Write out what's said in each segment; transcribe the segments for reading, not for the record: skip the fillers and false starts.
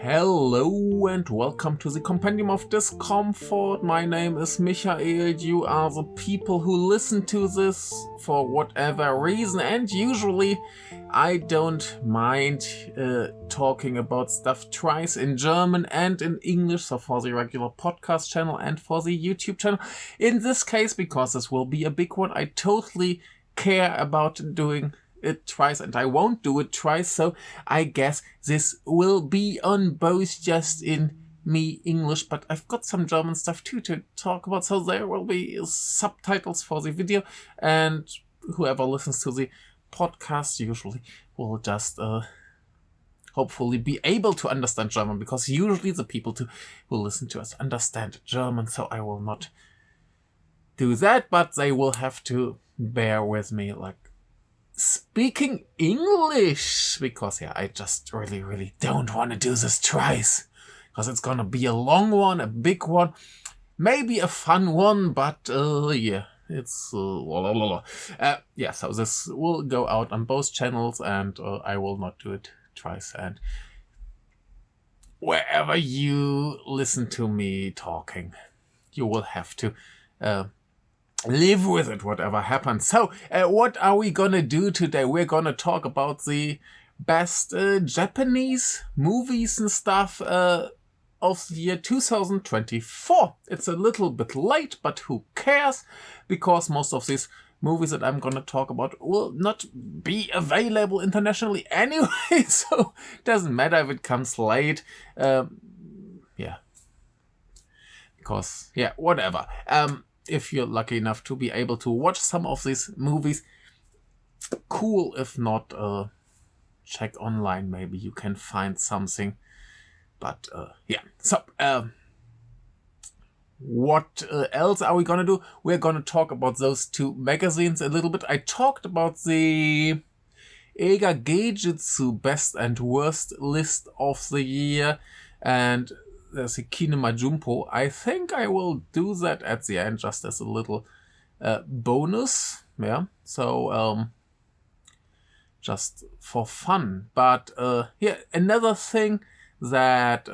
Hello and welcome to the Compendium of Discomfort. My name is Michael. You are the people who listen to this for whatever reason, and usually I don't mind talking about stuff twice in German and in English, so for the regular podcast channel and for the YouTube channel. In this case, because this will be a big one, I totally care about doing it twice, and I won't do it twice, so I guess this will be on both just in me English, but I've got some German stuff too to talk about, so there will be subtitles for the video, and whoever listens to the podcast usually will just hopefully be able to understand German, because usually the people who listen to us understand German, so I will not do that, but they will have to bear with me, like, speaking English, because I just really don't want to do this twice, because it's gonna be a long one, a big one, maybe a fun one, but it's so this will go out on both channels, and I will not do it twice, and wherever you listen to me talking, you will have to live with it, whatever happens. So, what are we gonna do today? We're gonna talk about the best Japanese movies and stuff of the year 2024. It's a little bit late, but who cares? Because most of these movies that I'm gonna talk about will not be available internationally anyway, so it doesn't matter if it comes late. Because, whatever. If you're lucky enough to be able to watch some of these movies, cool. If not, check online. Maybe you can find something. But, So, what else are we going to do? We're going to talk about those two magazines a little bit. I talked about the Eiga Geijutsu best and worst list of the year. And there's a Kinema Junpo. I think I will do that at the end, just as a little bonus. Yeah. So, just for fun. But, another thing that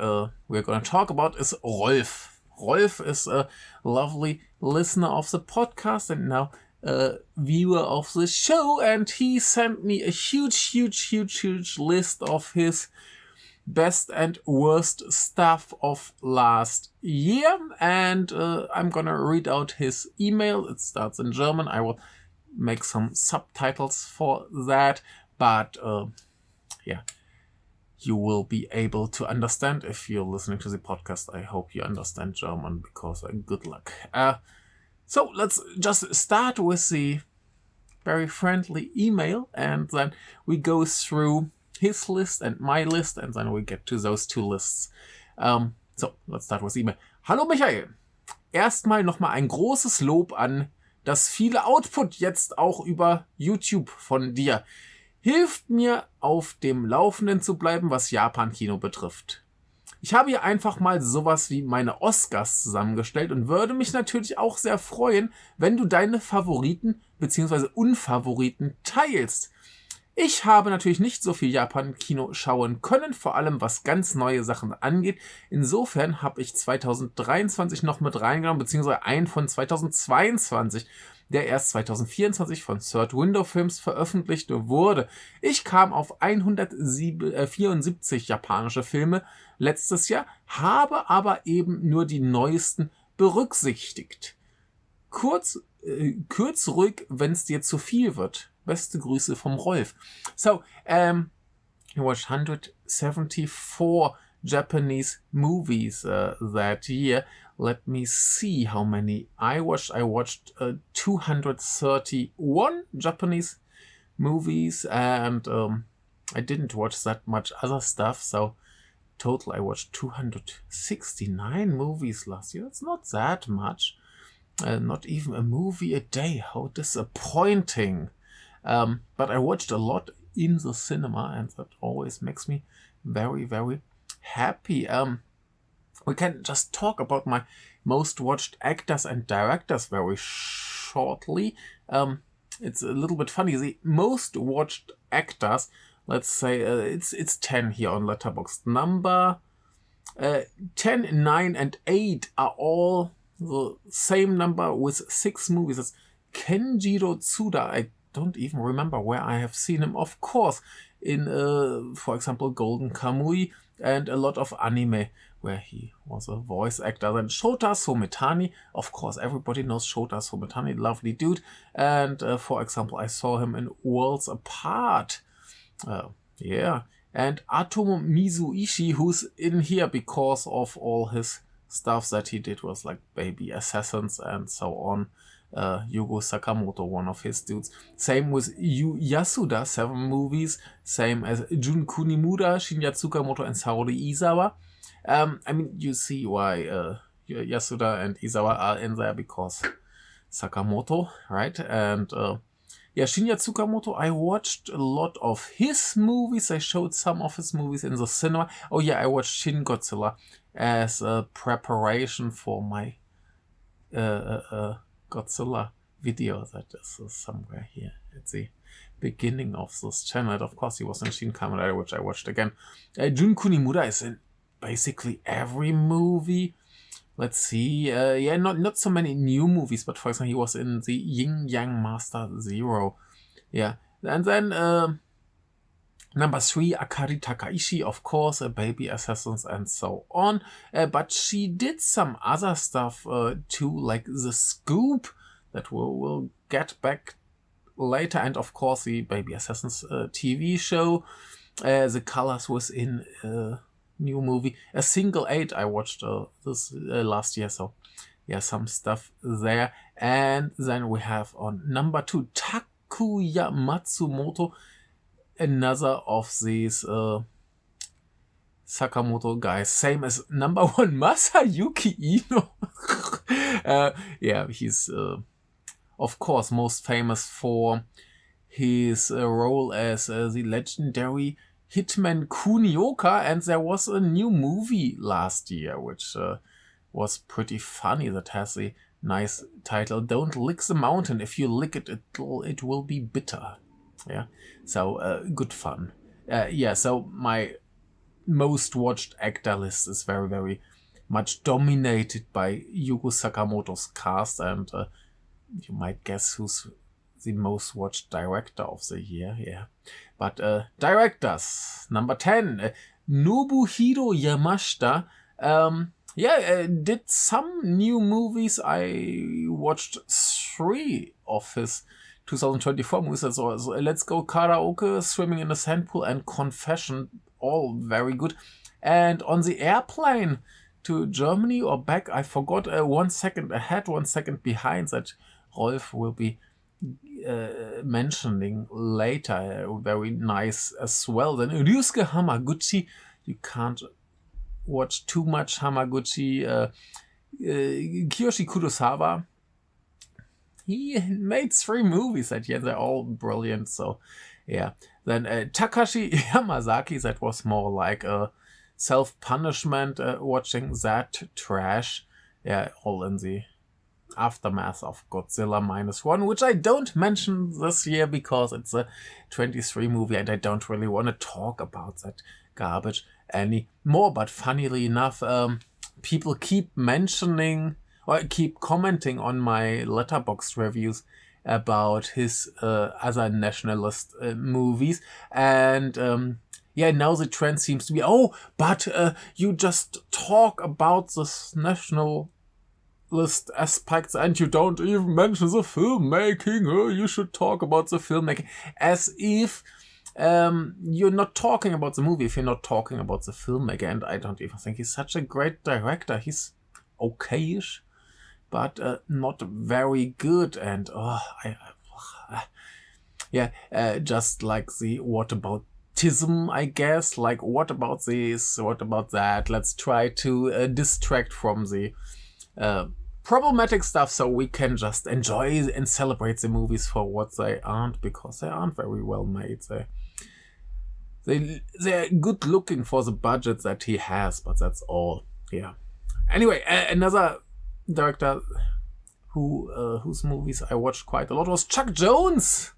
we're going to talk about is Rolf. Rolf is a lovely listener of the podcast and now a viewer of the show. And he sent me a huge list of his best and worst stuff of last year, and I'm gonna read out his email. It starts in German. I will make some subtitles for that, but you will be able to understand if you're listening to the podcast. I hope you understand German, because good luck. So let's just start with the very friendly email, and then we go through his list and my list, and then we get to those two lists. So, let's start with email. Hallo Michael! Erstmal nochmal ein großes Lob an das viele Output jetzt auch über YouTube von dir. Hilft mir, auf dem Laufenden zu bleiben, was Japan-Kino betrifft. Ich habe hier einfach mal sowas wie meine Oscars zusammengestellt und würde mich natürlich auch sehr freuen, wenn du deine Favoriten bzw. Unfavoriten teilst. Ich habe natürlich nicht so viel Japan-Kino schauen können, vor allem was ganz neue Sachen angeht. Insofern habe ich 2023 noch mit reingenommen, beziehungsweise einen von 2022, der erst 2024 von Third Window Films veröffentlicht wurde. Ich kam auf 174 japanische Filme letztes Jahr, habe aber eben nur die neuesten berücksichtigt. Kürz ruhig, wenn es dir zu viel wird. Beste Grüße vom Rolf. So, he watched 174 Japanese movies that year. Let me see how many I watched. I watched 231 Japanese movies, and I didn't watch that much other stuff. So, total I watched 269 movies last year. That's not that much. Not even a movie a day. How disappointing. But I watched a lot in the cinema, and that always makes me very happy. We can just talk about my most watched actors and directors very shortly. It's a little bit funny. The most watched actors, let's say it's 10 here on Letterboxd. Number 10, 9, and 8 are all the same number with 6 movies. It's Kenjiro Tsuda. I don't even remember where I have seen him. Of course, in, for example, Golden Kamui and a lot of anime where he was a voice actor. Then Shota Sometani, of course, everybody knows Shota Sometani, lovely dude. And for example, I saw him in Worlds Apart. Yeah. And Atomo Mizuishi, who's in here because of all his stuff that he did, was like Baby Assassins and so on. Yugo Sakamoto, one of his dudes. Same with Yu Yasuda, 7 movies. Same as Jun Kunimura, Shinya Tsukamoto, and Saori Izawa. I mean, you see why Yasuda and Izawa are in there because Sakamoto, right? And yeah, Shinya Tsukamoto, I watched a lot of his movies. I showed some of his movies in the cinema. Oh yeah, I watched Shin Godzilla as a preparation for my Godzilla video that is somewhere here at the beginning of this channel. And of course, he was in Shin Kamen Rider, which I watched again. Jun Kunimura is in basically every movie. Let's see. Yeah, not so many new movies, but for example, he was in the Yin Yang Master Zero. Yeah. And then number 3, Akari Takaishi, of course, Baby Assassins and so on. But she did some other stuff too, like The Scoop, that we'll get back later. And of course, the Baby Assassins TV show. The Colors was in new movie. A Single 8 I watched this last year, so yeah, some stuff there. And then we have on number 2 Takuya Matsumoto, another of these Sakamoto guys, same as number 1 Masayuki Ino. Yeah, he's of course most famous for his role as the legendary Hitman Kunioka, and there was a new movie last year which was pretty funny that has a nice title, Don't Lick the Mountain. If you lick it, it will be bitter. Yeah, so good fun. Yeah, so my most watched actor list is very, very much dominated by Yugo Sakamoto's cast, and you might guess who's the most watched director of the year. Yeah, but directors, number 10, Nobuhiro Yamashita. Did some new movies. I watched 3 of his 2024 movies. So Let's Go Karaoke, Swimming in a Sand Pool, and Confession, all very good. And on the airplane to Germany or back, I forgot, 1 second ahead, 1 second behind, that Rolf will be mentioning later. Very nice as well. Then Ryusuke Hamaguchi, you can't watch too much Hamaguchi. Kiyoshi Kurosawa, he made 3 movies that year. They're all brilliant. So yeah. Then Takashi Yamazaki, that was more like a self-punishment, watching that trash. Yeah, all in the aftermath of Godzilla -1, which I don't mention this year because it's a 23 movie and I don't really want to talk about that garbage anymore. But funnily enough, people keep mentioning or keep commenting on my Letterboxd reviews about his other nationalist movies. And yeah, now the trend seems to be, but you just talk about this nationalist aspects and you don't even mention the filmmaking. You should talk about the filmmaking, as if you're not talking about the movie if you're not talking about the filmmaker. And I don't even think he's such a great director. He's okayish, but not very good. And just like the whataboutism, I guess. Like, what about this? What about that? Let's try to distract from the problematic stuff so we can just enjoy and celebrate the movies for what they aren't, because they aren't very well made. They're good looking for the budget that he has, but that's all. Yeah. Anyway, another director whose movies I watched quite a lot was Chuck Jones,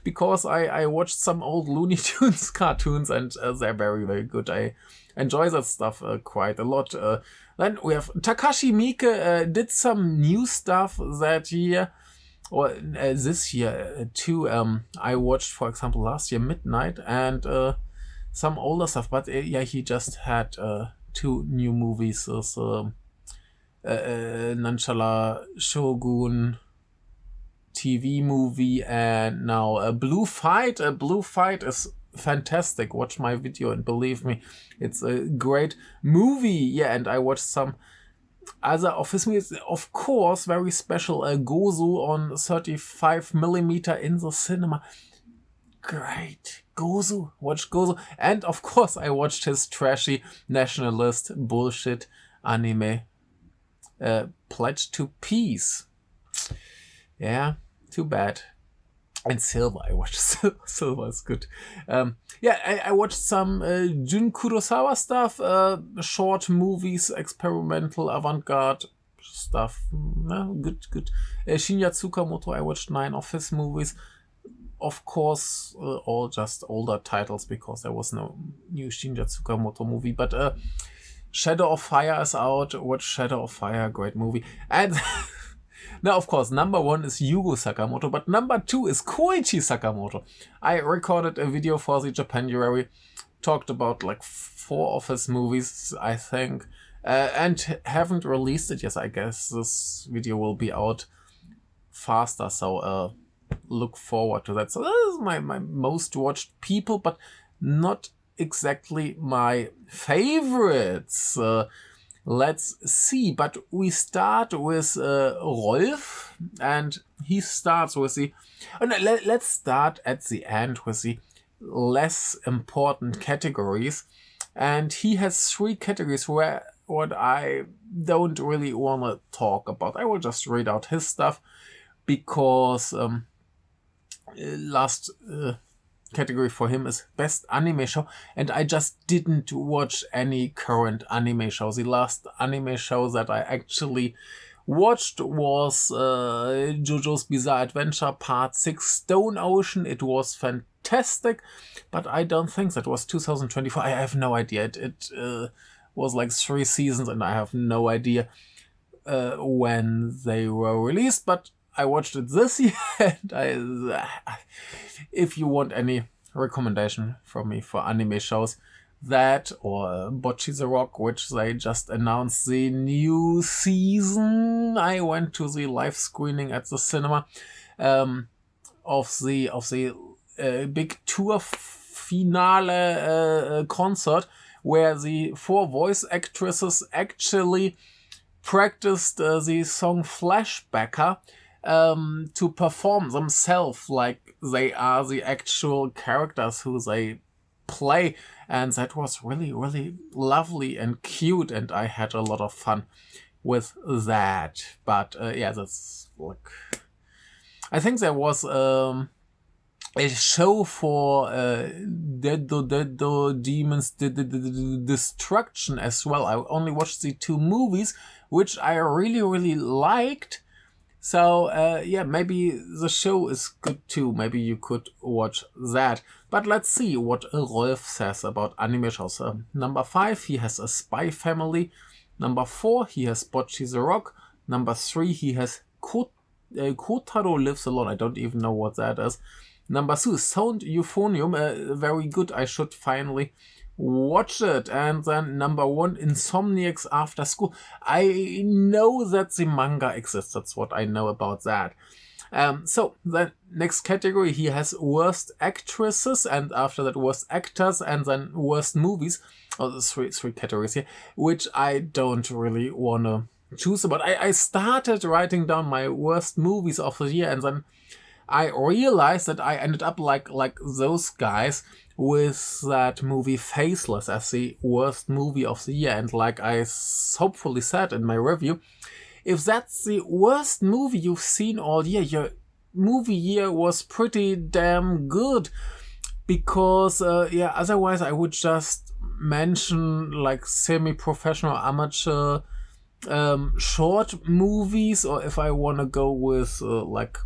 because I watched some old Looney Tunes cartoons and they're very, very good. I enjoy that stuff quite a lot. Then we have Takashi Miike did some new stuff that year, or this year too. I watched, for example, last year Midnight and some older stuff, but yeah, he just had 2 new movies. Nanchala Shogun TV movie, and now Blue Fight. Blue Fight is fantastic. Watch my video and believe me, it's a great movie. Yeah, and I watched some other of his movies, of course, very special Gozu on 35mm in the cinema. Great. Gozu. Watch Gozu. And of course I watched his trashy nationalist bullshit anime Pledge to Peace. Yeah, too bad. And Silver, I watched Silver is good. Yeah, I watched some Jun Kurosawa stuff, short movies, experimental, avant-garde stuff. Good. Shinya Tsukamoto, I watched 9 of his movies. Of course, all just older titles because there was no new Shinya Tsukamoto movie. But Shadow of Fire is out. Watch Shadow of Fire, great movie. And now, of course, number 1 is Yugo Sakamoto, but number 2 is Koichi Sakamoto. I recorded a video for the Japanuary, talked about like 4 of his movies, I think, and haven't released it yet. I guess this video will be out faster, so look forward to that. So this is my most watched people, but not exactly my favorites. Let's see, but we start with Rolf, and he starts with the... let's start at the end with the less important categories, and he has 3 categories where what I don't really want to talk about. I will just read out his stuff, because last category for him is Best Anime Show, and I just didn't watch any current anime shows. The last anime show that I actually watched was JoJo's Bizarre Adventure Part 6 Stone Ocean. It was fantastic, but I don't think that was 2024. I have no idea. It was like 3 seasons, and I have no idea when they were released, but I watched it this year, and if you want any recommendation from me for anime shows, that or Bocchi the Rock, which they just announced the new season. I went to the live screening at the cinema of the big tour finale concert, where the 4 voice actresses actually practiced the song Flashbacker to perform themselves like they are the actual characters who they play, and that was really, really lovely and cute, and I had a lot of fun with that. But yeah, that's like, I think there was a show for Dedo Demons Destruction as well. I only watched the 2 movies, which I really, really liked. So, yeah, maybe the show is good too. Maybe you could watch that. But let's see what Rolf says about anime shows. Number 5, he has a Spy Family. Number 4, he has Bocchi the Rock. Number 3, he has Kotaro Lives Alone. I don't even know what that is. Number 2, Sound Euphonium. Very good. I should finally watch it. And then number 1, Insomniacs After School. I know that the manga exists. That's what I know about that. So the next category, he has Worst Actresses, and after that Worst Actors, and then Worst Movies. Oh, the three categories here, which I don't really want to choose about. I started writing down my worst movies of the year, and then I realized that I ended up like those guys with that movie Faceless as the worst movie of the year. And like I hopefully said in my review, if that's the worst movie you've seen all year, your movie year was pretty damn good. Because, yeah, otherwise I would just mention like semi-professional amateur short movies, or if I want to go with like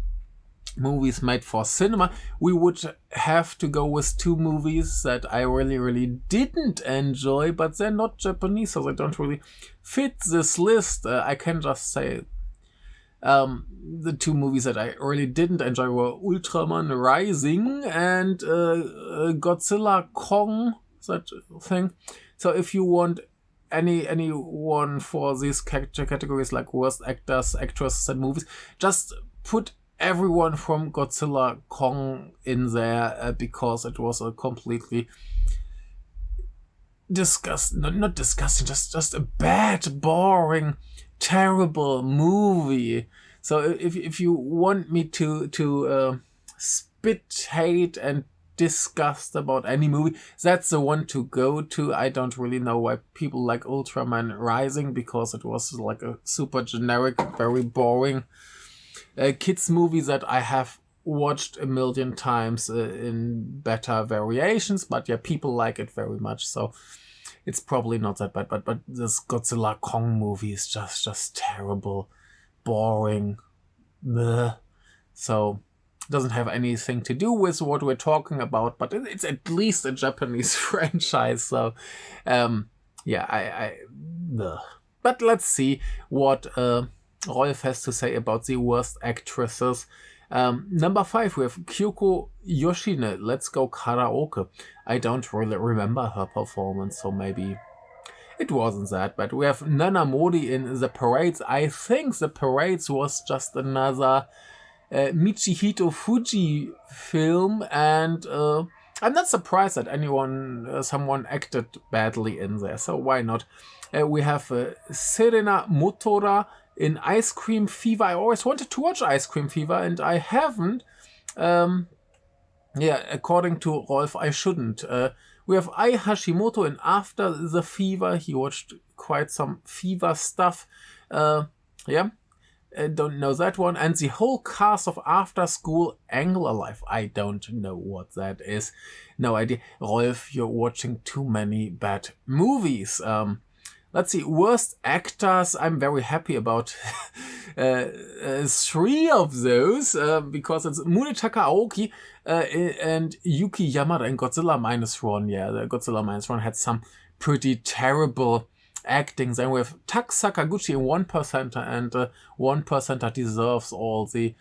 movies made for cinema, we would have to go with 2 movies that I really, really didn't enjoy, but they're not Japanese, so they don't really fit this list. I can just say the 2 movies that I really didn't enjoy were Ultraman Rising and Godzilla Kong, such a thing. So if you want anyone for these categories like worst actors, actresses, and movies, just put everyone from Godzilla Kong in there because it was a completely not disgusting, just a bad, boring, terrible movie. So if you want me to spit hate and disgust about any movie, that's the one to go to. I don't really know why people like Ultraman Rising, because it was like a super generic, very boring kids movie that I have watched a million times in better variations, but yeah, people like it very much, so it's probably not that bad. But this Godzilla Kong movie is just terrible, boring, bleh. So it doesn't have anything to do with what we're talking about, but it's at least a Japanese franchise, so yeah, I bleh. But let's see what Rolf has to say about the worst actresses. Number 5, we have Kyoko Yoshine, Let's Go Karaoke. I don't really remember her performance, so maybe it wasn't that bad. We have Nana Modi in The Parades. I think The Parades was just another Michihito Fuji film, and I'm not surprised that someone acted badly in there, so why not? We have Serena Motora in Ice Cream Fever. I always wanted to watch Ice Cream Fever and I haven't. According to Rolf, I shouldn't. We have Ai Hashimoto in After the Fever. He watched quite some fever stuff. Don't know that one. And the whole cast of After School Angler Life. I don't know what that is. No idea. Rolf, you're watching too many bad movies. Let's see, worst actors. I'm very happy about 3 of those because it's Munetaka Aoki and Yuki Yamada in Godzilla -1. Yeah, the Godzilla -1 had some pretty terrible acting. Then we have Tak Sakaguchi in 1%, and 1% deserves all the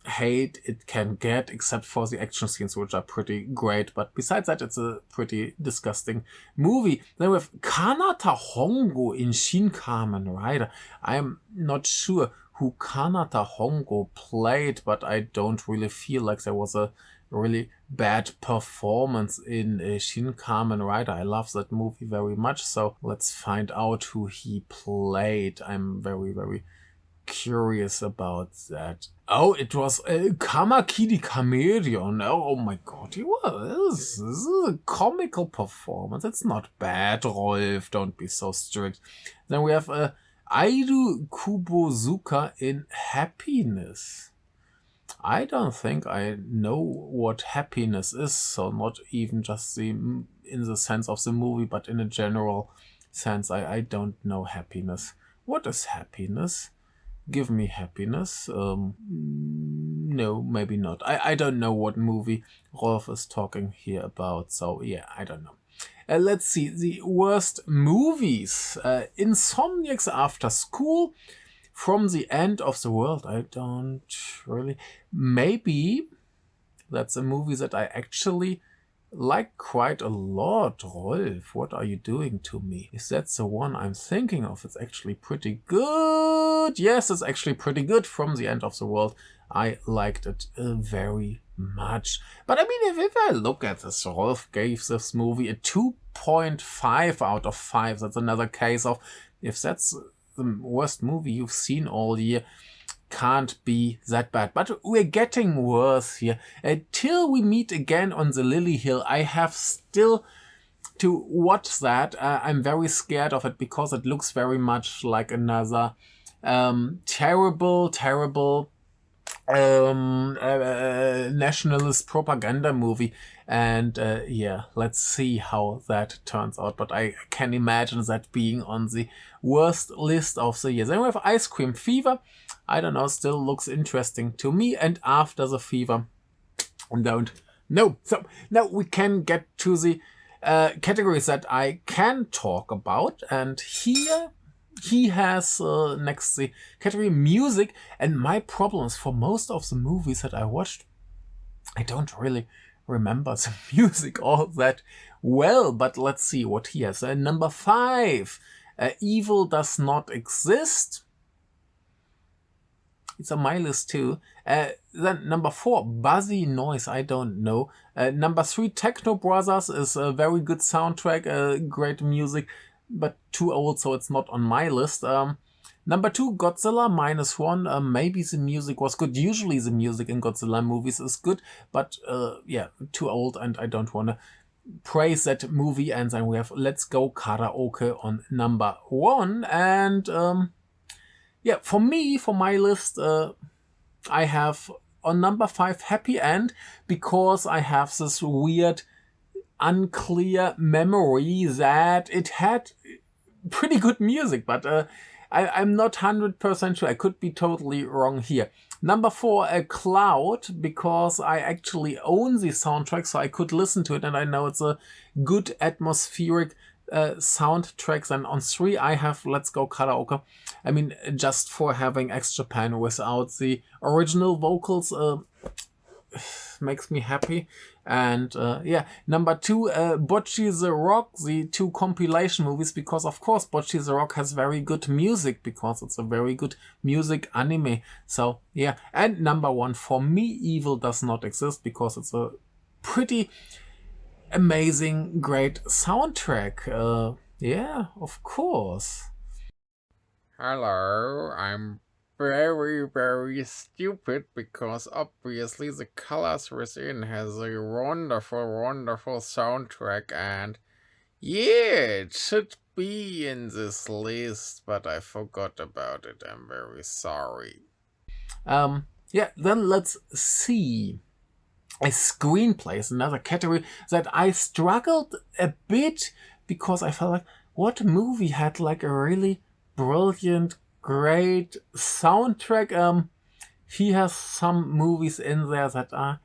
hate it can get, except for the action scenes, which are pretty great. But besides that, it's a pretty disgusting movie. Then we have Kanata Hongo in Shin Kamen Rider. I'm not sure who Kanata Hongo played, but I don't really feel like there was a really bad performance in Shin Kamen Rider. I love that movie very much, so let's find out who he played. I'm very, very curious about that. Oh, it was Kamakiri Chameleon. Oh my god, this is a comical performance. It's not bad, Rolf. Don't be so strict. Then we have Airu Kubozuka in Happiness. I don't think I know what happiness is, so not even just in the sense of the movie, but in a general sense. I don't know happiness. What is happiness? Give me happiness. No, maybe not. I don't know what movie Rolf is talking here about, so yeah, I don't know. Let's see, the worst movies. Insomniacs After School, From the End of the World. I don't really... Maybe that's a movie that I actually like quite a lot. Rolf, what are you doing to me? Is that the one I'm thinking of? It's actually pretty good. Yes, it's actually pretty good. From the End of the World. I liked it very much. But I mean, if I look at this, Rolf gave this movie a 2.5 out of 5. That's another case of, if that's the worst movie you've seen all year, can't be that bad. But we're getting worse here. Till we meet again on the Lily Hill, I have still to watch that. I'm very scared of it because it looks very much like another terrible nationalist propaganda movie. And yeah, let's see how that turns out. But I can imagine that being on the worst list of the year. Then we have Ice Cream Fever. I don't know, still looks interesting to me. And After the Fever, don't know. So now we can get to the categories that I can talk about. And here he has next the category music. And my problems for most of the movies that I watched, I don't really remember the music all that well. But let's see what he has. Number 5, Evil Does Not Exist. It's on my list too. Then number 4, Buzzy Noise. I don't know. Number 3, Techno Brothers is a very good soundtrack, great music, but too old, so it's not on my list. Number 2, Godzilla -1. Maybe the music was good. Usually the music in Godzilla movies is good, but yeah, too old, and I don't want to praise that movie. And then we have Let's Go Karaoke on number 1. And yeah, for me, for my list, I have on number 5 Happy End, because I have this weird, unclear memory that it had pretty good music, but I'm not 100% sure. I could be totally wrong here. Number 4, A Cloud, because I actually own the soundtrack, so I could listen to it, and I know it's a good atmospheric soundtracks. And on 3, I have Let's Go Karaoke. I mean, just for having X Japan without the original vocals makes me happy. And yeah, number 2, Bocchi the Rock, the 2 compilation movies, because of course Bocchi the Rock has very good music, because it's a very good music anime. So yeah, and number 1 for me, Evil Does Not Exist, because it's a pretty amazing, great soundtrack. Yeah, of course. Hello, I'm very stupid because obviously the Colors Within has a wonderful soundtrack, and yeah, it should be in this list, but I forgot about it. I'm very sorry. Yeah, then let's see. A screenplay is another category that I struggled a bit, because I felt like, what movie had like a really brilliant, great soundtrack? He has some movies in there that are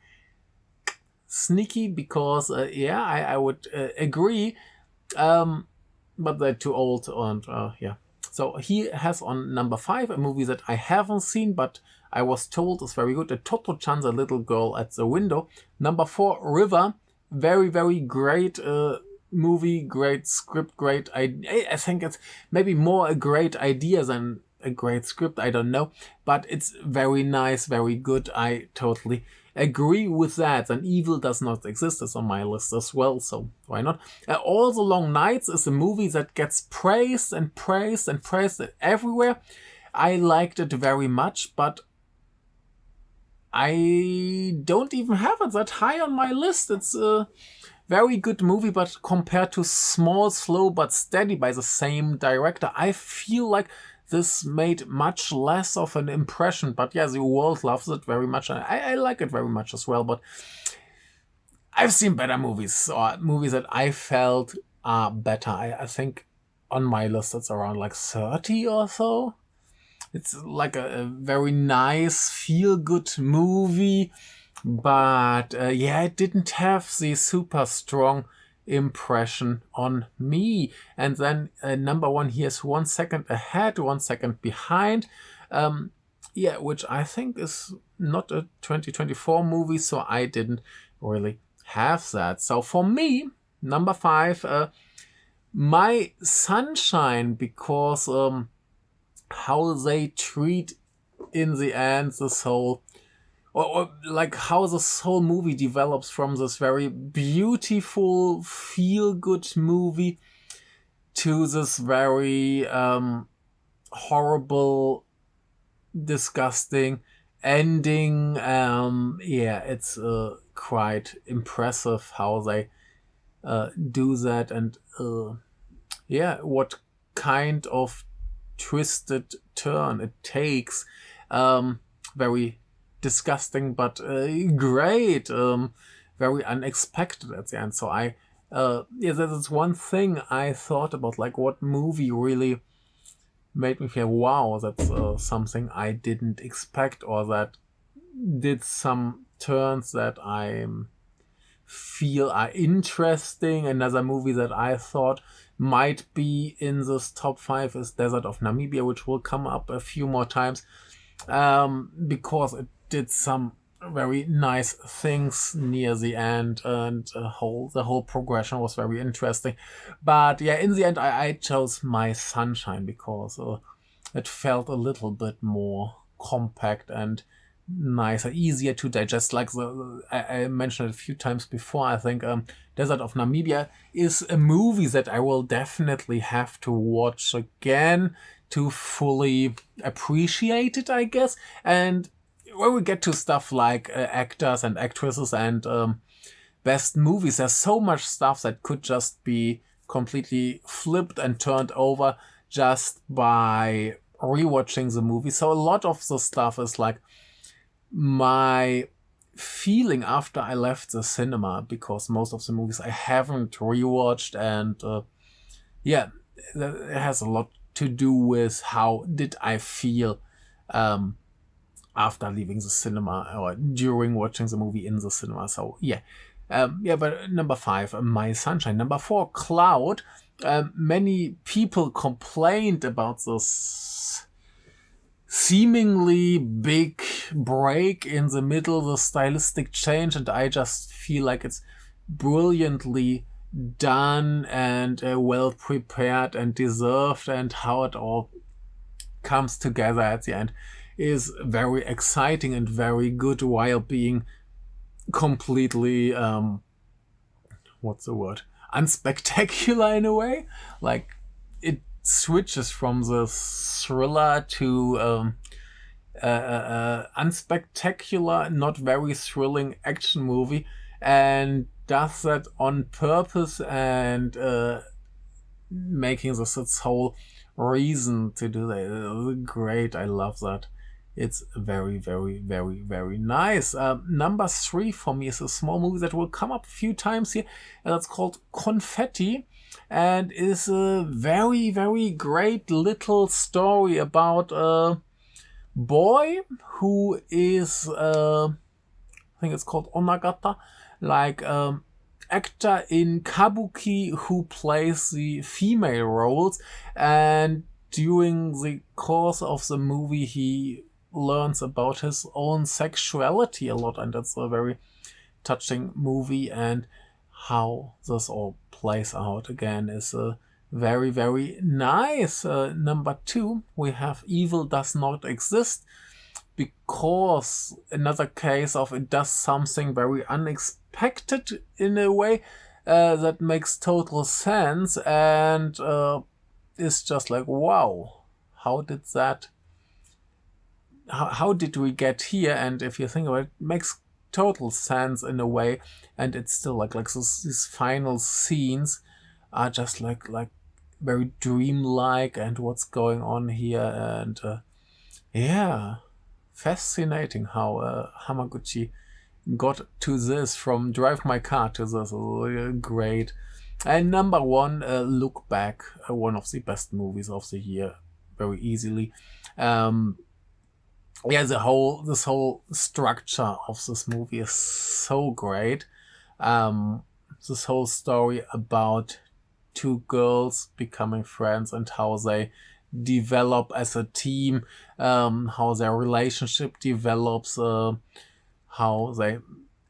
sneaky, because yeah, I would agree, but they're too old, and yeah. So he has on number 5 a movie that I haven't seen, but I was told is very good. A Toto-chan, the little girl at the window. Number 4, River. Very great movie, great script, great. I think it's maybe more a great idea than a great script. I don't know, but it's very nice, very good. I totally agree with that. And Evil Does Not Exist is on my list as well, so why not? All the Long Nights is a movie that gets praised and praised and praised everywhere. I liked it very much, but I don't even have it that high on my list. It's a very good movie, but compared to Small, Slow But Steady by the same director, I feel like this made much less of an impression. But yeah, the world loves it very much, and I like it very much as well. But I've seen better movies, or movies that I felt are better. I think on my list it's around like 30 or so. It's like a very nice, feel-good movie, but yeah, it didn't have the super strong impression on me. And then number 1 here is 1 second ahead, 1 second behind. Yeah, which I think is not a 2024 movie, so I didn't really have that. So for me, number 5, My Sunshine, because how they treat in the end this whole, or like how this whole movie develops from this very beautiful feel-good movie to this very horrible, disgusting ending. Yeah, it's quite impressive how they do that, and yeah, what kind of twisted turn it takes. Very disgusting, but great. very unexpected at the end. So that's one thing I thought about, like what movie really made me feel, wow, that's something I didn't expect, or that did some turns that I feel are interesting. Another movie that I thought might be in this top 5 is Desert of Namibia, which will come up a few more times, because it did some very nice things near the end, and the whole progression was very interesting. But yeah, in the end, I chose My Sunshine because it felt a little bit more compact and nicer, easier to digest. Like I mentioned it a few times before, I think Desert of Namibia is a movie that I will definitely have to watch again to fully appreciate it, I guess. And when we get to stuff like actors and actresses and best movies, there's so much stuff that could just be completely flipped and turned over just by rewatching the movie. So a lot of the stuff is like my feeling after I left the cinema, because most of the movies I haven't rewatched, and it has a lot to do with how did I feel after leaving the cinema or during watching the movie in the cinema. So but number 5, My Sunshine. Number 4, Cloud. Many people complained about this seemingly big break in the middle, the stylistic change, and I just feel like it's brilliantly done and well prepared and deserved, and how it all comes together at the end is very exciting and very good, while being completely unspectacular in a way. Like, it switches from the thriller to unspectacular, not very thrilling action movie, and does that on purpose, and making this its whole reason to do that. Great, I love that. It's very, very, very, very nice. Number 3 for me is a small movie that will come up a few times here, and it's called Confetti, and is a very, very great little story about a boy who is, I think it's called Onagata, like actor in kabuki who plays the female roles, and during the course of the movie he learns about his own sexuality a lot, and it's a very touching movie, and how this all plays out again is very, very nice. Number 2, we have Evil Does Not Exist, because another case of it does something very unexpected in a way that makes total sense, and it's just like, wow, how did we get here? And if you think about it, it makes total sense in a way, and it's still like these final scenes are just like very dreamlike, and what's going on here, and fascinating how Hamaguchi got to this, from Drive My Car to this. Great. And number 1, Look Back, one of the best movies of the year, very easily. This whole structure of this movie is so great. This whole story about 2 girls becoming friends and how they develop as a team, how their relationship develops, how they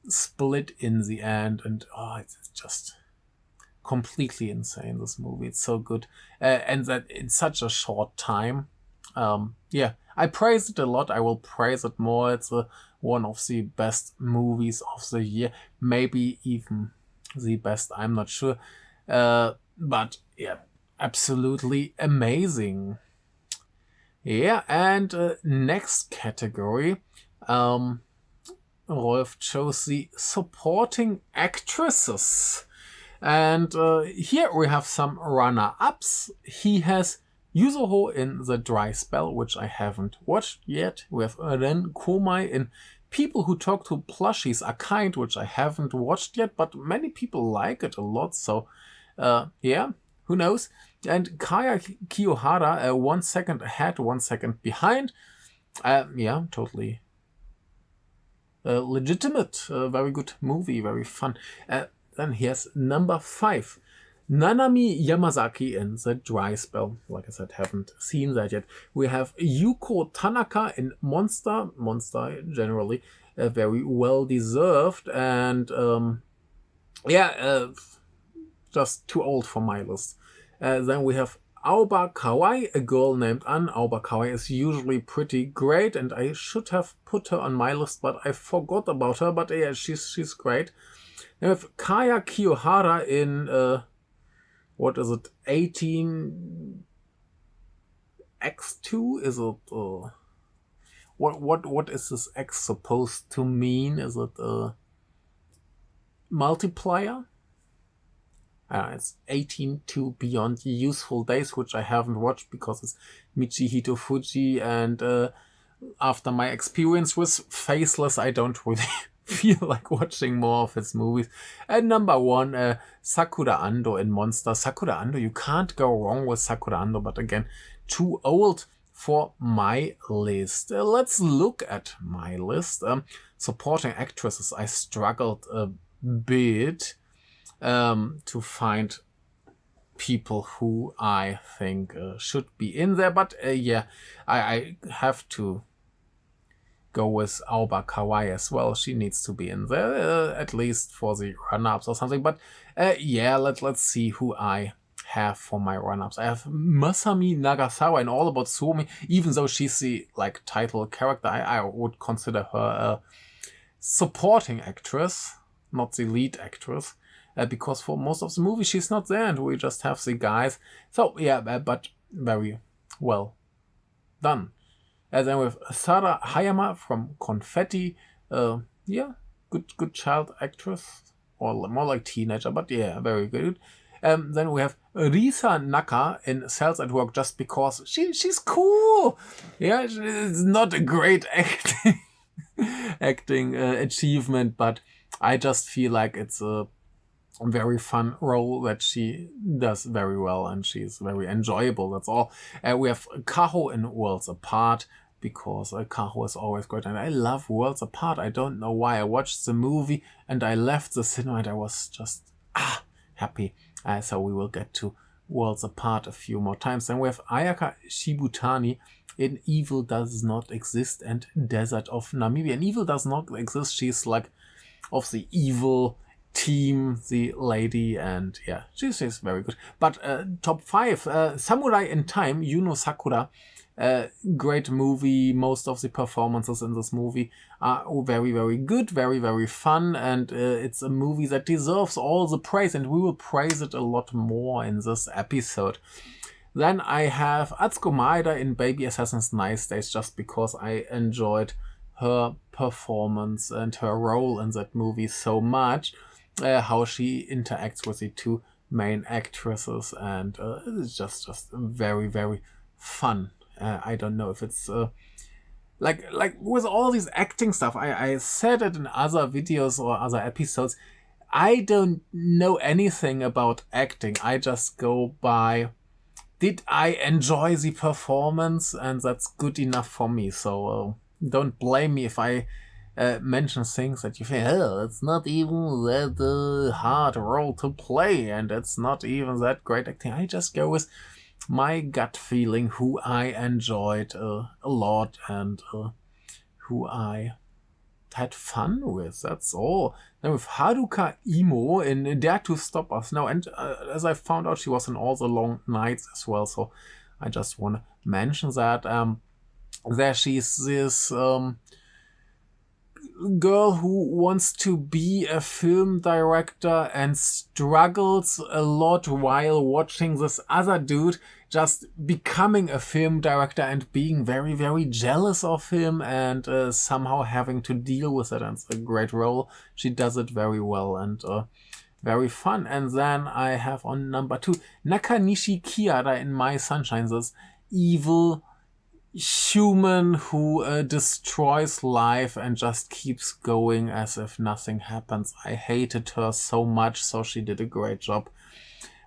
split in the end, and it's just completely insane, this movie. It's so good, and that in such a short time. I praise it a lot. I will praise it more. It's one of the best movies of the year, maybe even the best, I'm not sure, but absolutely amazing. And next category, Rolf chose the supporting actresses, and here we have some runner-ups. He has Yuzuho in The Dry Spell, which I haven't watched yet. We have Ren Komai in People Who Talk to Plushies Are Kind, which I haven't watched yet, but many people like it a lot. So, yeah, who knows? And Kaya Kiyohara, 1 second ahead, 1 second behind. Yeah, totally legitimate. Very good movie, very fun. Then here's number 5. Nanami Yamazaki in The Dry Spell. Like I said, haven't seen that yet. We have Yuko Tanaka in Monster. Monster, generally, very well deserved. And just too old for my list. Then we have Aoba Kawai, a girl named An. Aoba Kawai is usually pretty great, and I should have put her on my list, but I forgot about her. But yeah, she's great. Then we have Kaya Kiyohara in what is it? 18X2? Is it what is this X supposed to mean? Is it a multiplier? It's 18 Beyond Useful Days, which I haven't watched because it's Michihito Fuji, and after my experience with Faceless, I don't really feel like watching more of his movies. And number 1, Sakura Ando in Monster. Sakura Ando, you can't go wrong with Sakura Ando, but again, too old for my list. Let's look at my list. Supporting actresses, I struggled a bit to find people who I think should be in there. But yeah, I have to go with Aoba Kawai as well. She needs to be in there, at least for the run-ups or something. But yeah, let's see who I have for my run-ups. I have Masami Nagasawa in All About Suomi. Even though she's the title character, I would consider her a supporting actress, not the lead actress. Because for most of the movie she's not there and we just have the guys. So yeah, but very well done. And then with Sara Hayama from Confetti, yeah, good child actress, or more like teenager, but yeah, very good. Then we have Risa Naka in Cells at Work, just because she's cool. Yeah, it's not a great acting achievement, but I just feel like it's a very fun role that she does very well, and she's very enjoyable. That's all. We have Kaho in Worlds Apart, because Kaho is always great, and I love Worlds Apart. I don't know why. I watched the movie and I left the cinema and I was just happy. So we will get to Worlds Apart a few more times. Then we have Ayaka Shibutani in Evil Does Not Exist and Desert of Namibia. And Evil Does Not Exist, she's like of the evil team, the lady, and yeah, she's very good. But top 5, Samurai in Time, Yuno Sakura. Great movie. Most of the performances in this movie are very, very good, very, very fun, and it's a movie that deserves all the praise, and we will praise it a lot more in this episode. Then I have Atsuko Maeda in Baby Assassin's Nice Days, just because I enjoyed her performance and her role in that movie so much. How she interacts with the 2 main actresses, and it's just very, very fun. I don't know if it's like with all this acting stuff. I said it in other videos or other episodes. I don't know anything about acting. I just go by, did I enjoy the performance, and that's good enough for me. So don't blame me if I mention things that you think, it's not even that hard role to play, and it's not even that great acting. I just go with my gut feeling, who I enjoyed a lot, and who I had fun with. That's all. Then with Haruka Imo in Dare to Stop Us Now, and as I found out, she was in All the Long Nights as well, so I just want to mention that. There she's this girl who wants to be a film director and struggles a lot while watching this other dude just becoming a film director and being very, very jealous of him, and somehow having to deal with it. And it's a great role. She does it very well, and very fun. And then I have on number 2 Nakanishi Kiara in My Sunshine, this evil human who destroys life and just keeps going as if nothing happens. I hated her so much, so she did a great job.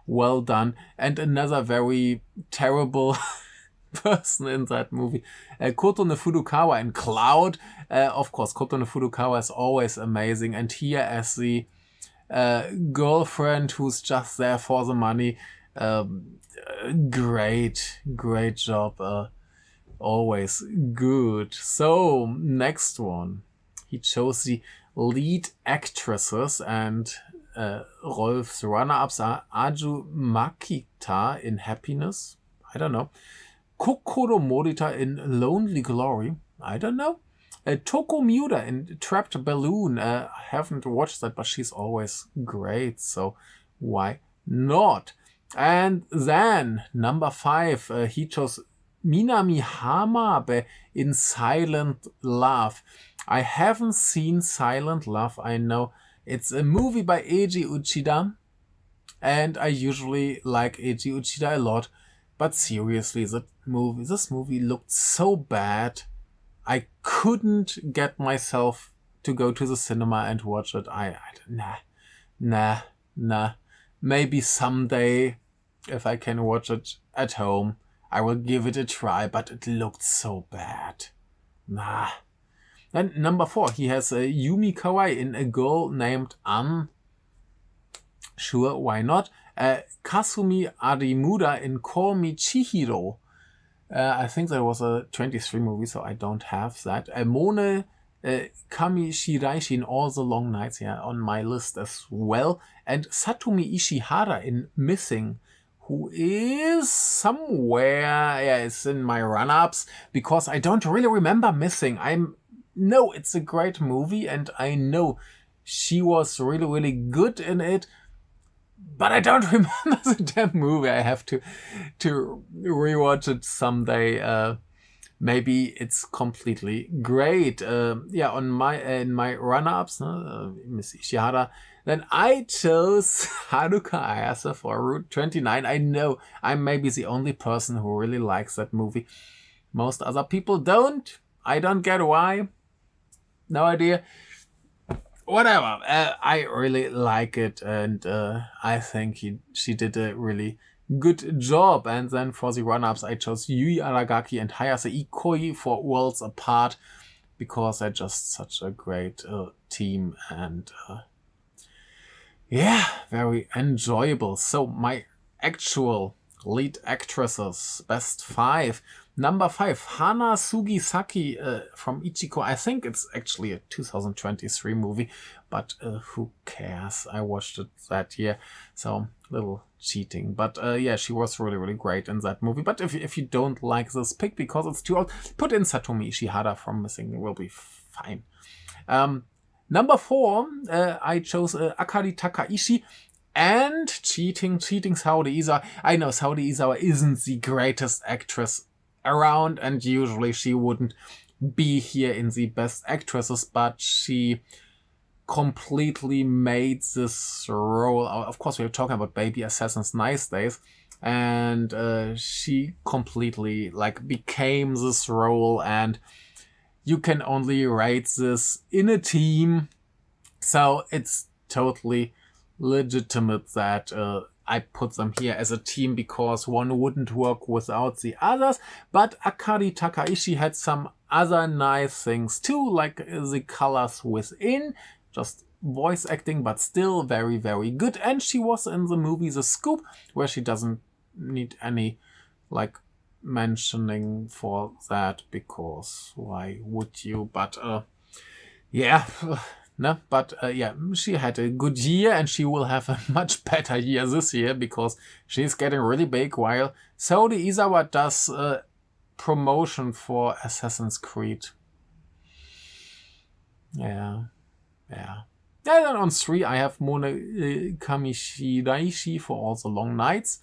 Well done. And another very terrible person in that movie, Kotone Furukawa in Cloud. Of course, Kotone Furukawa is always amazing, and here as the girlfriend who's just there for the money, great job. Always good. So, next one. He chose the lead actresses, and Rolf's runner-ups are Aju Makita in Happiness. I don't know. Kokoro Morita in Lonely Glory. I don't know. Toko Miura in Trapped Balloon. I haven't watched that, but she's always great, so why not? And then, number 5, he chose Minami Hamabe in Silent Love. I haven't seen Silent Love. I know it's a movie by Eiji Uchida, and I usually like Eiji Uchida a lot. But seriously, this movie looked so bad. I couldn't get myself to go to the cinema and watch it. Nah. Maybe someday, if I can watch it at home, I will give it a try, but it looked so bad. Nah. Then number 4, he has Yumi Kawai in A Girl Named Anne. Sure, why not? Kasumi Arimura in Call Me Chihiro. I think that was a 23 movie, so I don't have that. Mone Kami Shiraishi in All the Long Nights, on my list as well. And Satomi Ishihara in Missing, who is somewhere, it's in my run-ups, because I don't really remember Missing. No, it's a great movie, and I know she was really, really good in it, but I don't remember the damn movie. I have to rewatch it someday. Maybe it's completely great. In my run-ups, Miss Ishihara. Then I chose Haruka Ayase for Route 29. I know I'm maybe the only person who really likes that movie. Most other people don't. I don't get why. No idea. Whatever. I really like it, and I think she did a really good job. And then for the run-ups, I chose Yui Aragaki and Hayase Ikoi for Worlds Apart, because they're just such a great team, and very enjoyable. So my actual lead actresses, best 5. Number 5, Hana Sugisaki from Ichiko. I think it's actually a 2023 movie, but who cares? I watched it that year, so little cheating. But she was really, really great in that movie. But if you don't like this pick because it's too old, put in Satomi Ishihara from Missing. It will be fine. Number 4, I chose Akari Takaishi. And cheating Saori Izawa. I know Saori Izawa isn't the greatest actress around, and usually she wouldn't be here in the best actresses, but she completely made this role. Of course, we're talking about Baby Assassin's Nice Days, and she completely became this role, and you can only rate this in a team, so it's totally legitimate that I put them here as a team, because one wouldn't work without the others. But Akari Takaishi had some other nice things too, like the colors within, just voice acting, but still very, very good. And she was in the movie The Scoop, where she doesn't need any mentioning for that, because why would you? But no, but she had a good year, and she will have a much better year this year, because she's getting really big, while Saori Izawa does promotion for Assassin's Creed. Yeah. Then on 3, I have Mone Kamishiraishi for All the Long Nights.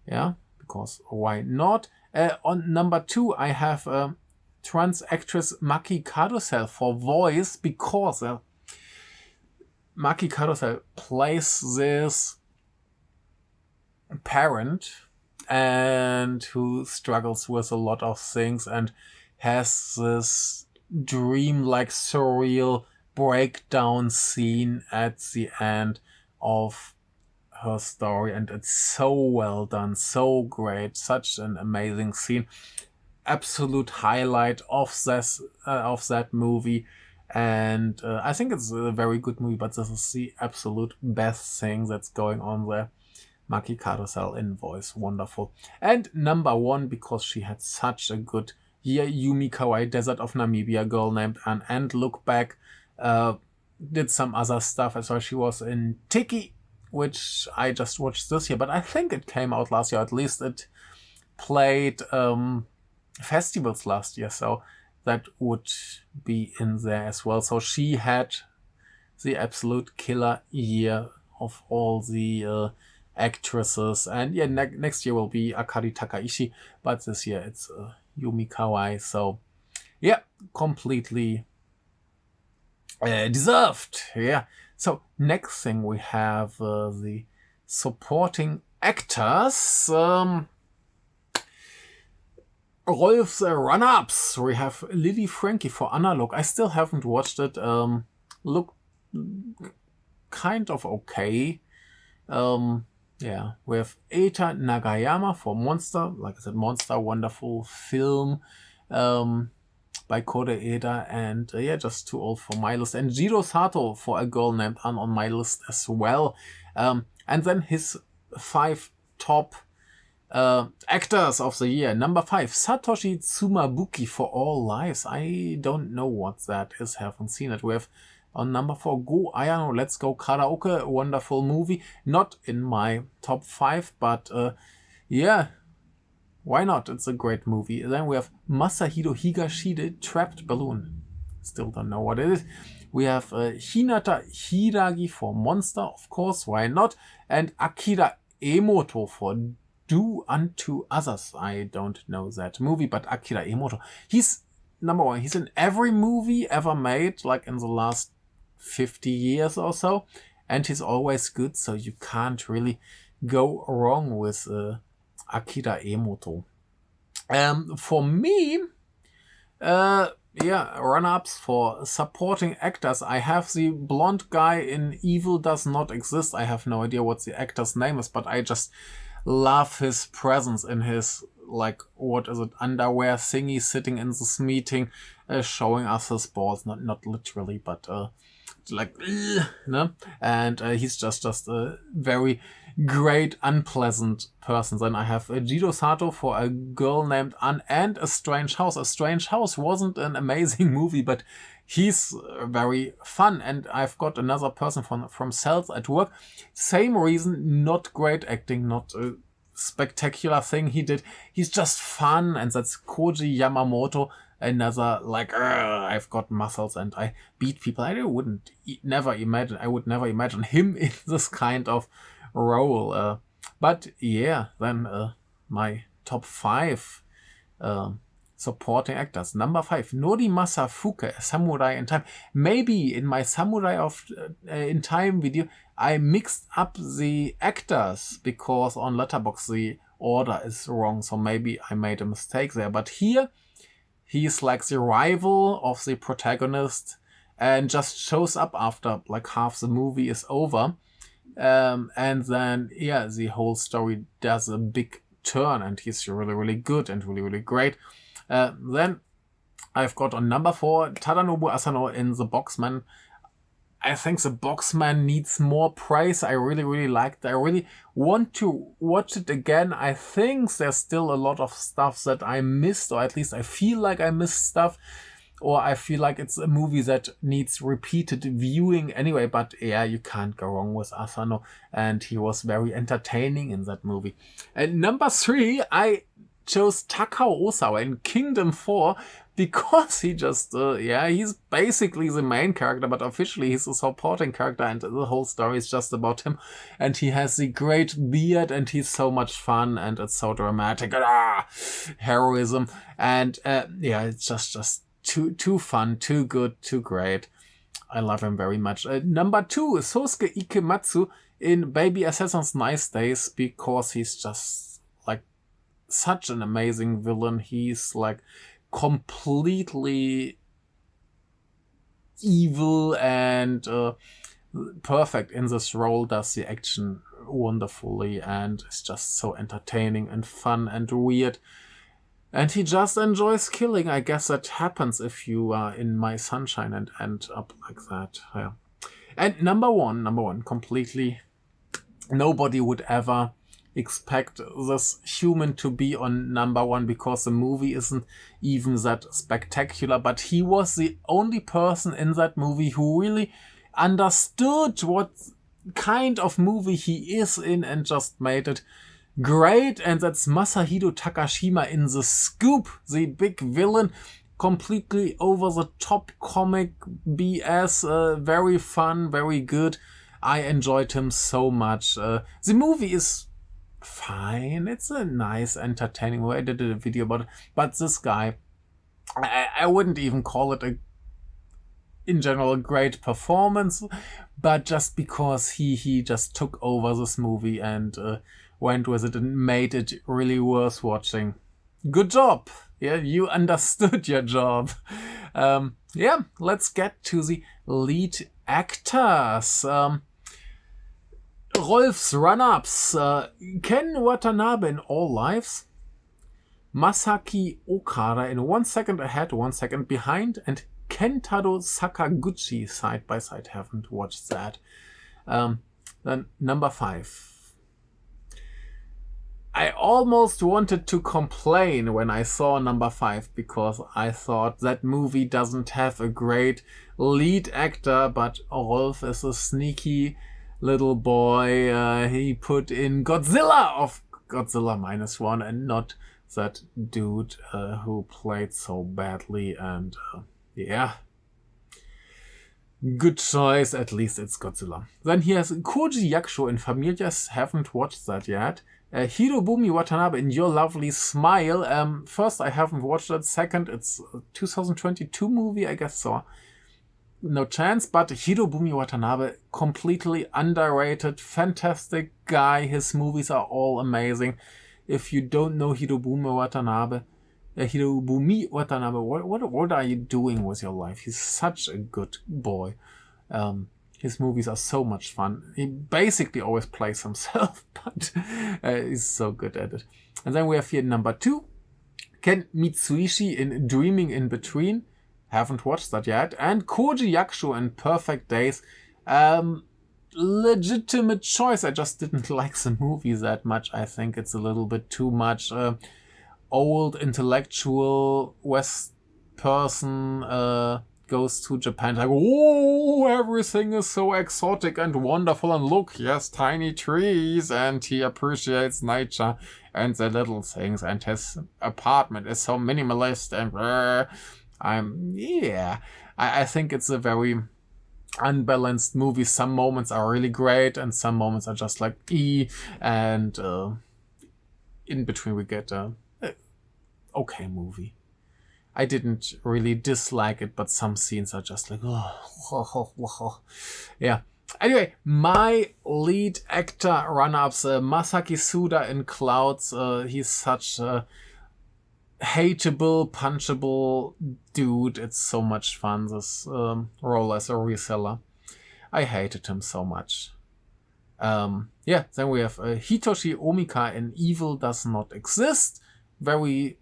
Yeah, because why not? On number 2, I have trans actress Maki Karusel for voice, because Maki Karusel plays this parent and who struggles with a lot of things and has this dream-like surreal breakdown scene at the end of her story, and it's so well done, so great, such an amazing scene, absolute highlight of that movie. And I think it's a very good movie, but this is the absolute best thing that's going on there. Maki Carousel in voice, wonderful. And number one, because she had such a good year, Yumi Kawai, Desert of Namibia, Girl Named Anne, and Look Back, did some other stuff as well. She was in Tiki, which I just watched this year, but I think it came out last year. At least it played festivals last year, so that would be in there as well. So she had the absolute killer year of all the actresses. And yeah, next year will be Akari Takaishi, but this year it's Yumi Kawai. So yeah, completely deserved. Yeah. So next thing we have the supporting actors. Rolf's run-ups. We have Lily Frankie for Analog. I still haven't watched it. Look kind of okay. Yeah, we have Eita Nagayama for Monster. Like I said, Monster, wonderful film by Kode Eda. And yeah, just too old for my list. And Jiro Sato for A Girl Named Anne on my list as well. And then his 5 top actors of the year. Number 5, Satoshi Tsumabuki for All Lives. I don't know what that is, haven't seen it. We have on number 4, Go Ayano, Let's Go Karaoke, a wonderful movie. Not in my top 5, but yeah, why not? It's a great movie. Then we have Masahiro Higashide, Trapped Balloon. Still don't know what it is. We have Hinata Hiragi for Monster, of course, why not? And Akira Emoto for Do Unto Others. I don't know that movie, but Akira Emoto. He's number 1. He's in every movie ever made, like in the last 50 years or so. And he's always good, so you can't really go wrong with Akira Emoto. For me, yeah, run-ups for supporting actors. I have the blonde guy in Evil Does Not Exist. I have no idea what the actor's name is, but I just love his presence in his, like, what is it, underwear thingy, sitting in this meeting, showing us his balls. Not literally, but like, no? And he's just a very great, unpleasant person. Then I have Jiro Sato for A Girl Named Anne and A Strange House. A Strange House wasn't an amazing movie, but he's very fun. And I've got another person from Cells at Work. Same reason, not great acting, not a spectacular thing he did. He's just fun, and that's Koji Yamamoto. Another, like, I've got muscles and I beat people. I would never imagine him in this kind of role. But yeah, then my top 5 supporting actors. Number 5, Nori Masafuke, Samurai in Time. Maybe in my Samurai in Time video, I mixed up the actors because on Letterboxd the order is wrong. So maybe I made a mistake there. But here, he's like the rival of the protagonist and just shows up after like half the movie is over. And then, yeah, the whole story does a big turn and he's really, really good and really, really great. Then I've got on number 4, Tadanobu Asano in The Boxman. I think The Boxman needs more praise. I really, really liked it. I really want to watch it again. I think there's still a lot of stuff that I missed, or at least I feel like I missed stuff, or I feel like it's a movie that needs repeated viewing anyway. But yeah, you can't go wrong with Asano, and he was very entertaining in that movie. And number 3, I chose Takao Osawa in Kingdom 4 because he just, he's basically the main character, but officially he's a supporting character and the whole story is just about him. And he has the great beard and he's so much fun and it's so dramatic. Heroism. And it's just too fun, too good, too great. I love him very much. Number 2, Sosuke Ikematsu in Baby Assassin's Nice Days because he's just like such an amazing villain. He's like completely evil and perfect in this role, does the action wonderfully, and it's just so entertaining and fun and weird. And he just enjoys killing. I guess that happens if you are in My Sunshine and end up like that. Yeah. And number one, completely, nobody would ever expect this human to be on number one because the movie isn't even that spectacular. But he was the only person in that movie who really understood what kind of movie he is in and just made it great. And that's Masahiro Takashima in The Scoop, the big villain. Completely over the top comic BS, very fun, very good. I enjoyed him so much. The movie is fine. It's a nice, entertaining way. I did a video about it. But this guy, I wouldn't even call it in general a great performance, but just because he just took over this movie and went with it and made it really worth watching. Good job. Yeah, you understood your job. Yeah, let's get to the lead actors. Rolf's run-ups. Ken Watanabe in All Lives. Masaki Okada in 1 second ahead, 1 second behind. And Kentaro Sakaguchi side by side. Haven't watched that. Then number 5. I almost wanted to complain when I saw number 5 because I thought that movie doesn't have a great lead actor, but Rolf is a sneaky little boy. He put in Godzilla of Godzilla -1 and not that dude who played so badly. And yeah, good choice. At least it's Godzilla. Then he has Koji Yakusho in Familias. Haven't watched that yet. Hirobumi Watanabe in Your Lovely Smile. First, I haven't watched it. Second, it's a 2022 movie, I guess so. No chance, but Hirobumi Watanabe, completely underrated, fantastic guy. His movies are all amazing. If you don't know Hirobumi Watanabe, what are you doing with your life? He's such a good boy. His movies are so much fun. He basically always plays himself, but he's so good at it. And then we have here number 2, Ken Mitsuishi in Dreaming in Between. Haven't watched that yet. And Koji Yakusho in Perfect Days. Legitimate choice. I just didn't like the movie that much. I think it's a little bit too much old intellectual West person goes to Japan like, oh, everything is so exotic and wonderful, and look, he has tiny trees and he appreciates nature and the little things, and his apartment is so minimalist and I think it's a very unbalanced movie. Some moments are really great and some moments are just like and in between we get a okay movie. I didn't really dislike it, but some scenes are just like, yeah. Anyway, my lead actor run-ups, Masaki Suda in Clouds. He's such a hateable, punchable dude. It's so much fun, this role as a reseller. I hated him so much. Then we have Hitoshi Omika in Evil Does Not Exist. Very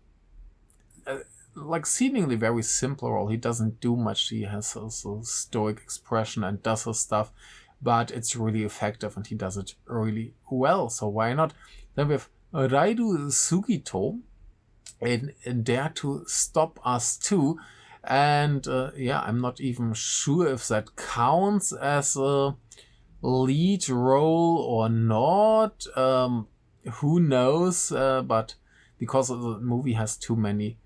seemingly very simple role. He doesn't do much. He has a stoic expression and does his stuff, but it's really effective and he does it really well. So why not? Then we have Raidu Sugito in Dare to Stop Us 2. And I'm not even sure if that counts as a lead role or not. Who knows? But because the movie has too many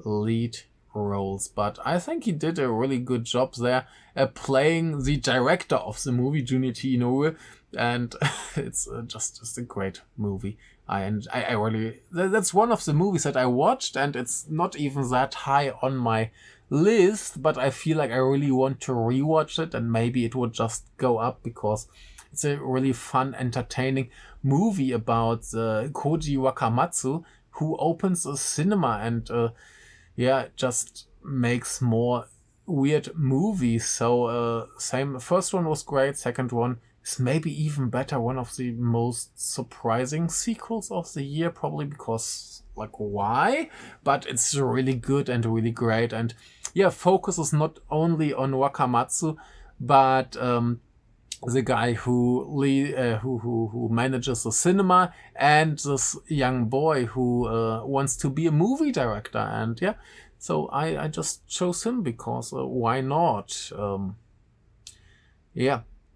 lead roles, but I think he did a really good job there playing the director of the movie, Junichi Inoue, and it's just a great movie. I really, that's one of the movies that I watched, and it's not even that high on my list, but I feel like I really want to rewatch it, and maybe it would just go up because it's a really fun, entertaining movie about Koji Wakamatsu, who opens a cinema and just makes more weird movies. So same, first one was great, second one is maybe even better, one of the most surprising sequels of the year, probably because, like, why? But it's really good and really great, and focuses not only on Wakamatsu, but the guy who manages the cinema, and this young boy who wants to be a movie director. And so I just chose him because why not?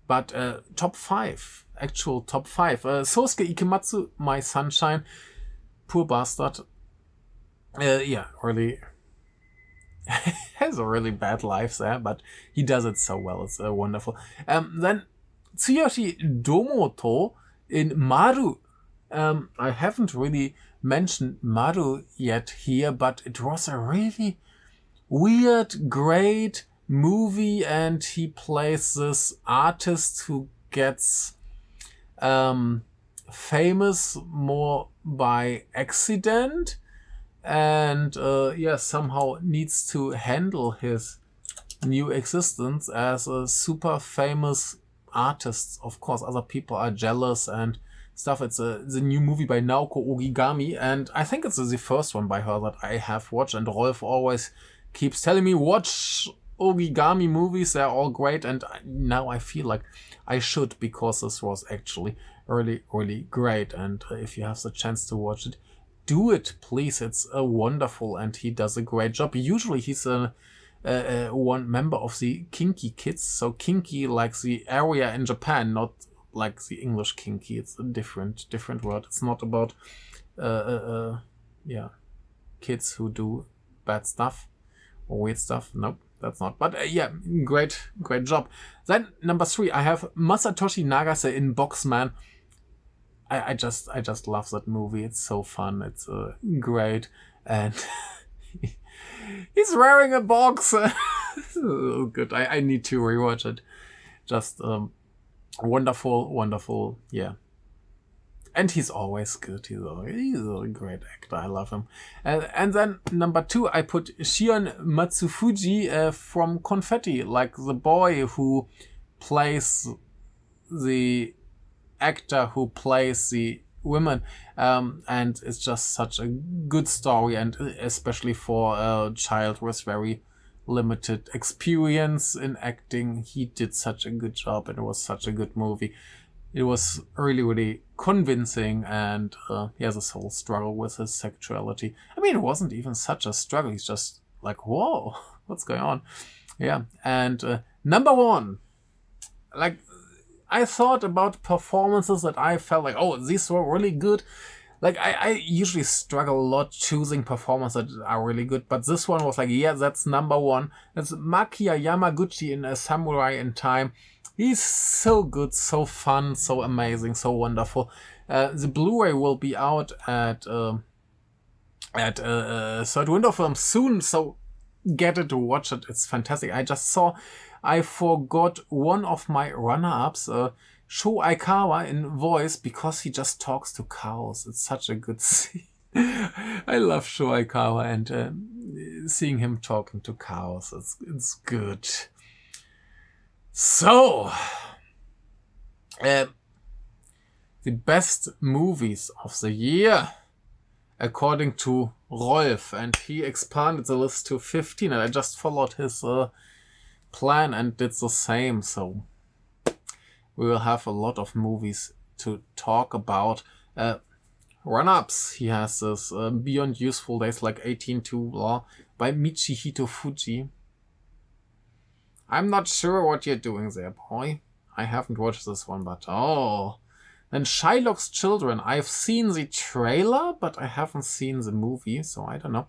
But top 5, actual top 5. Sosuke Ikematsu, My Sunshine, poor bastard. Really has a really bad life there, but he does it so well. It's wonderful. Then Tsuyoshi Domoto in Maru. I haven't really mentioned Maru yet here, but it was a really weird, great movie, and he plays this artist who gets famous more by accident, and somehow needs to handle his new existence as a super famous artist. Of course, other people are jealous and stuff. It's the new movie by Naoko Ogigami, and I think it's the first one by her that I have watched, and Rolf always keeps telling me, watch Ogigami movies, they're all great, and now I feel like I should, because this was actually really, really great. And if you have the chance to watch it, do it, please. It's wonderful, and he does a great job. Usually he's one member of the Kinky Kids. So Kinky, like the area in Japan, not like the English Kinky. It's a different word. It's not about kids who do bad stuff or weird stuff. Nope, that's not. But great job. Then number 3, I have Masatoshi Nagase in Boxman. I just love that movie. It's so fun. It's great, and he's wearing a box. Oh, good. I need to rewatch it. Just wonderful. Yeah. And he's always good. He's a great actor. I love him. And then number 2, I put Shion Matsufuji from Confetti, like the boy who plays the actor who plays the women, and it's just such a good story, and especially for a child with very limited experience in acting, he did such a good job, and it was such a good movie. It was really, really convincing, and he has this whole struggle with his sexuality. I mean, it wasn't even such a struggle. He's just like, whoa, what's going on? Yeah, and number 1, like, I thought about performances that I felt like, oh, these were really good. Like, I usually struggle a lot choosing performances that are really good, but this one was like, that's number 1. It's Makia Yamaguchi in A Samurai in Time. He's so good, so fun, so amazing, so wonderful. The Blu-ray will be out at Third Window Film soon, so get it to watch it. It's fantastic. I forgot one of my runner-ups, Sho Aikawa in voice, because he just talks to cows. It's such a good scene. I love Sho Aikawa, and seeing him talking to cows, it's good. So, the best movies of the year, according to Rolf, and he expanded the list to 15, and I just followed his plan and did the same. So we will have a lot of movies to talk about. Run-ups, he has this Beyond Useful Days, like 18 to Law by Michihito Fuji. I'm not sure what you're doing there, boy. I haven't watched this one, but Then Shylock's Children. I've seen the trailer, but I haven't seen the movie, so I don't know.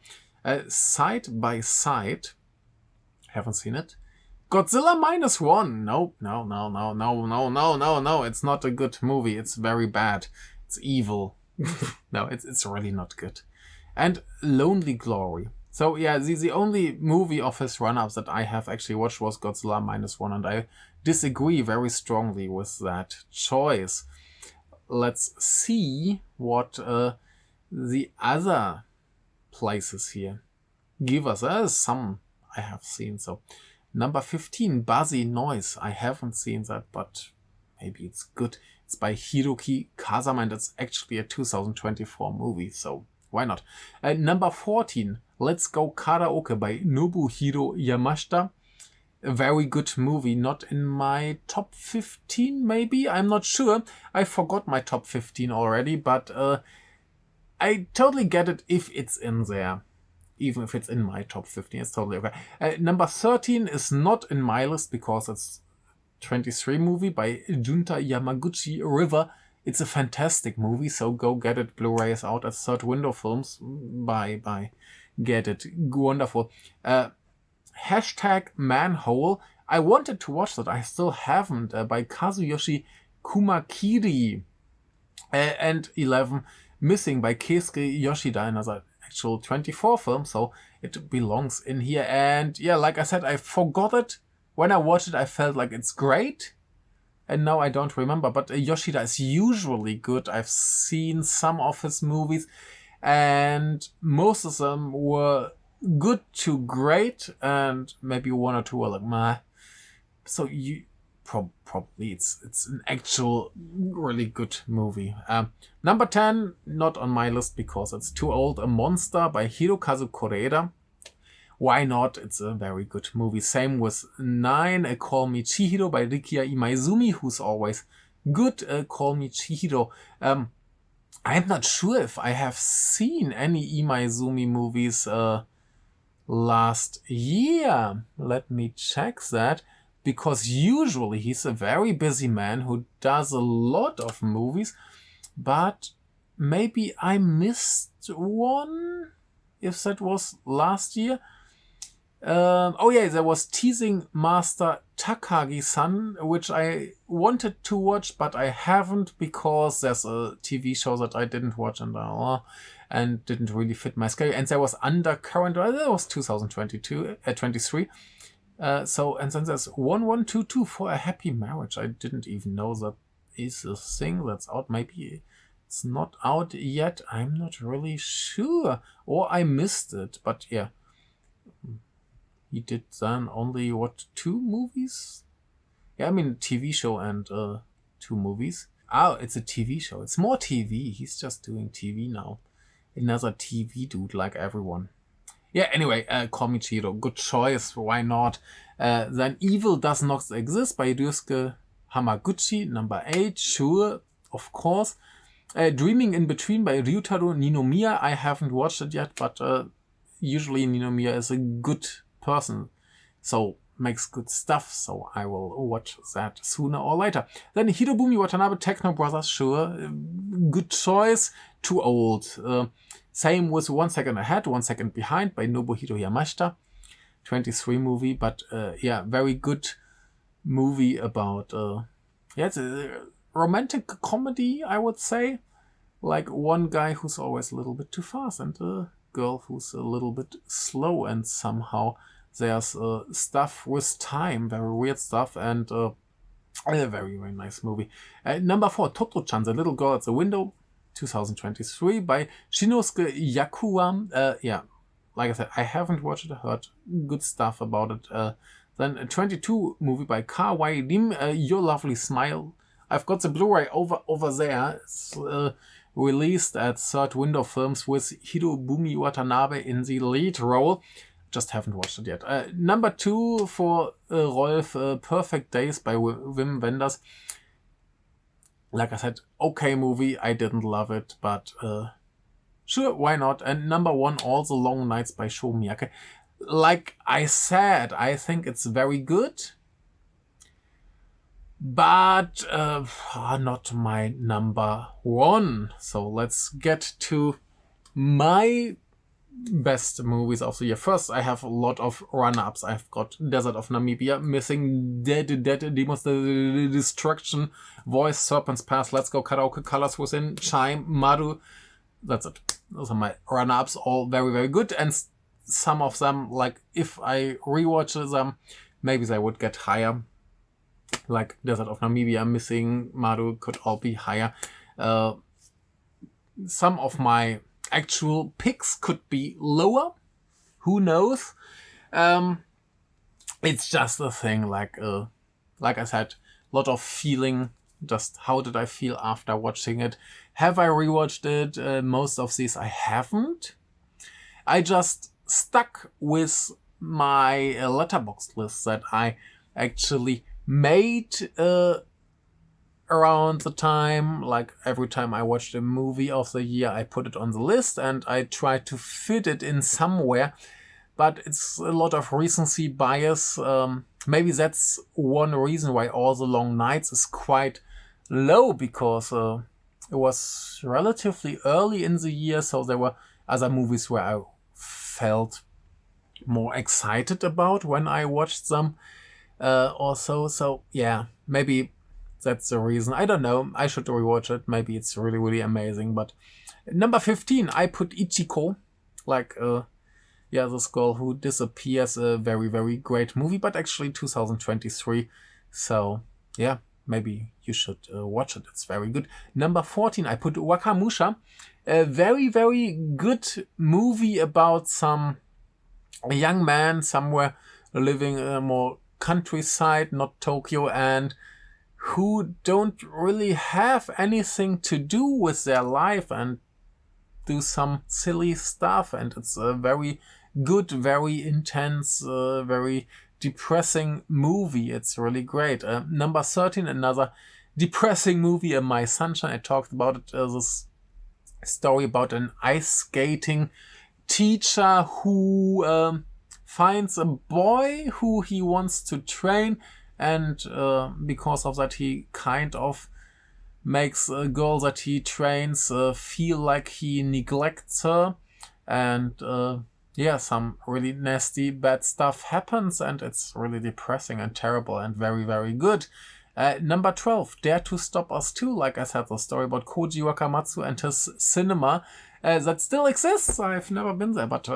Side by Side. Haven't seen it. Godzilla -1. Nope. No. It's not a good movie. It's very bad. It's evil. No, it's really not good. And Lonely Glory. So yeah, the only movie of his run-ups that I have actually watched was Godzilla -1, and I disagree very strongly with that choice. Let's see what the other places here. Give us some I have seen. So number 15, Buzzy Noise. I haven't seen that, but maybe it's good. It's by Hiroki Kazama, and it's actually a 2024 movie, so why not? Number 14, Let's Go Karaoke by Nobuhiro Yamashita. A very good movie, not in my top 15 maybe, I'm not sure. I forgot my top 15 already, but I totally get it if it's in there. Even if it's in my top 15, it's totally okay. Number 13 is not in my list because it's 23 movie by Junta Yamaguchi, River. It's a fantastic movie, so go get it. Blu-ray is out at Third Window Films. Bye. Get it. Wonderful. Hashtag Manhole. I wanted to watch that. I still haven't. By Kazuyoshi Kumakiri. And 11, Missing by Keisuke Yoshida. Another actual 24 film, so it belongs in here. And yeah, like I said, I forgot it. When I watched it, I felt like it's great. And now I don't remember. But Yoshida is usually good. I've seen some of his movies. And most of them were good to great. And maybe one or two were like, meh. So you probably it's an actual really good movie. Number 10, not on my list because it's too old. A Monster by Hirokazu Koreeda. Why not? It's a very good movie. Same with 9, Call Me Chihiro by Rikia Imaizumi, who's always good. Call Me Chihiro. I'm not sure if I have seen any Imaizumi movies last year. Let me check that. Because usually he's a very busy man who does a lot of movies. But maybe I missed one, if that was last year. Oh yeah, there was Teasing Master Takagi-san, which I wanted to watch, but I haven't because there's a TV show that I didn't watch and didn't really fit my schedule. And there was Undercurrent, that was 23. And then there's 1122 for a Happy Marriage. I didn't even know that is a thing that's out. Maybe it's not out yet. I'm not really sure. Or I missed it. But yeah. He did then only, 2 movies? Yeah, I mean, TV show and 2 movies. Oh, it's a TV show. It's more TV. He's just doing TV now. Another TV dude like everyone. Yeah, anyway, Call Me Chihiro. Good choice. Why not? Then Evil Does Not Exist by Ryusuke Hamaguchi. Number 8. Sure, of course. Dreaming in Between by Ryutaro Ninomiya. I haven't watched it yet, but usually Ninomiya is a good person, so makes good stuff, so I will watch that sooner or later. Then Hirobumi Watanabe, Techno Brothers, sure, good choice. Too old. Same with 1 Second Ahead, 1 Second Behind by Nobuhiro Yamashita, 23 movie, but yeah, very good movie about it's a romantic comedy, I would say, like one guy who's always a little bit too fast and a girl who's a little bit slow, and somehow there's stuff with time, very weird stuff, and a very, very nice movie. Number 4, Totoro-chan, The Little Girl at the Window, 2023 by Shinosuke Yakuwa. Yeah, like I said, I haven't watched it, heard good stuff about it. Then a 22 movie by Kawai Rim, Your Lovely Smile. I've got the Blu-ray over there. It's released at Third Window Films with Hirobumi Watanabe in the lead role. Just haven't watched it yet. Number 2 for Rolf, Perfect Days by Wim Wenders. Like I said, okay movie. I didn't love it, but sure, why not? And number 1, All the Long Nights by Sho Miyake. Like I said, I think it's very good, but not my number 1. So let's get to my best movies of the year. First, I have a lot of run-ups. I've got Desert of Namibia, Missing, Dead, Demons, the Destruction, Voice, Serpent's Path, Let's Go Karaoke, Colors Within, Chime, Maru. That's it. Those are my run-ups, all very, very good. And some of them, like, if I rewatch them, maybe they would get higher. Like Desert of Namibia, Missing, Maru could all be higher. Some of my actual picks could be lower. Who knows? It's just a thing, like I said, a lot of feeling. Just how did I feel after watching it? Have I rewatched it? Most of these I haven't. I just stuck with my letterboxd list that I actually made around the time. Like every time I watched a movie of the year, I put it on the list and I tried to fit it in somewhere. But it's a lot of recency bias. Maybe that's one reason why All the Long Nights is quite low, because it was relatively early in the year, so there were other movies where I felt more excited about when I watched them also. So yeah, maybe that's the reason. I don't know. I should rewatch it. Maybe it's really, really amazing. But number 15, I put Ichiko, like this girl who disappears. A very, very great movie, but actually 2023. So yeah, maybe you should watch it. It's very good. Number 14, I put Wakamusha. A very, very good movie about a young man somewhere living in a more countryside, not Tokyo, and who don't really have anything to do with their life and do some silly stuff. And it's a very good, very intense, very depressing movie. It's really great. Number 13, another depressing movie, My Sunshine. I talked about it. This story about an ice skating teacher who finds a boy who he wants to train, and because of that he kind of makes a girl that he trains feel like he neglects her, and some really nasty bad stuff happens, and it's really depressing and terrible and very, very good. Number 12, Dare to Stop Us Too. Like I said, the story about Koji Wakamatsu and his cinema that still exists. I've never been there, but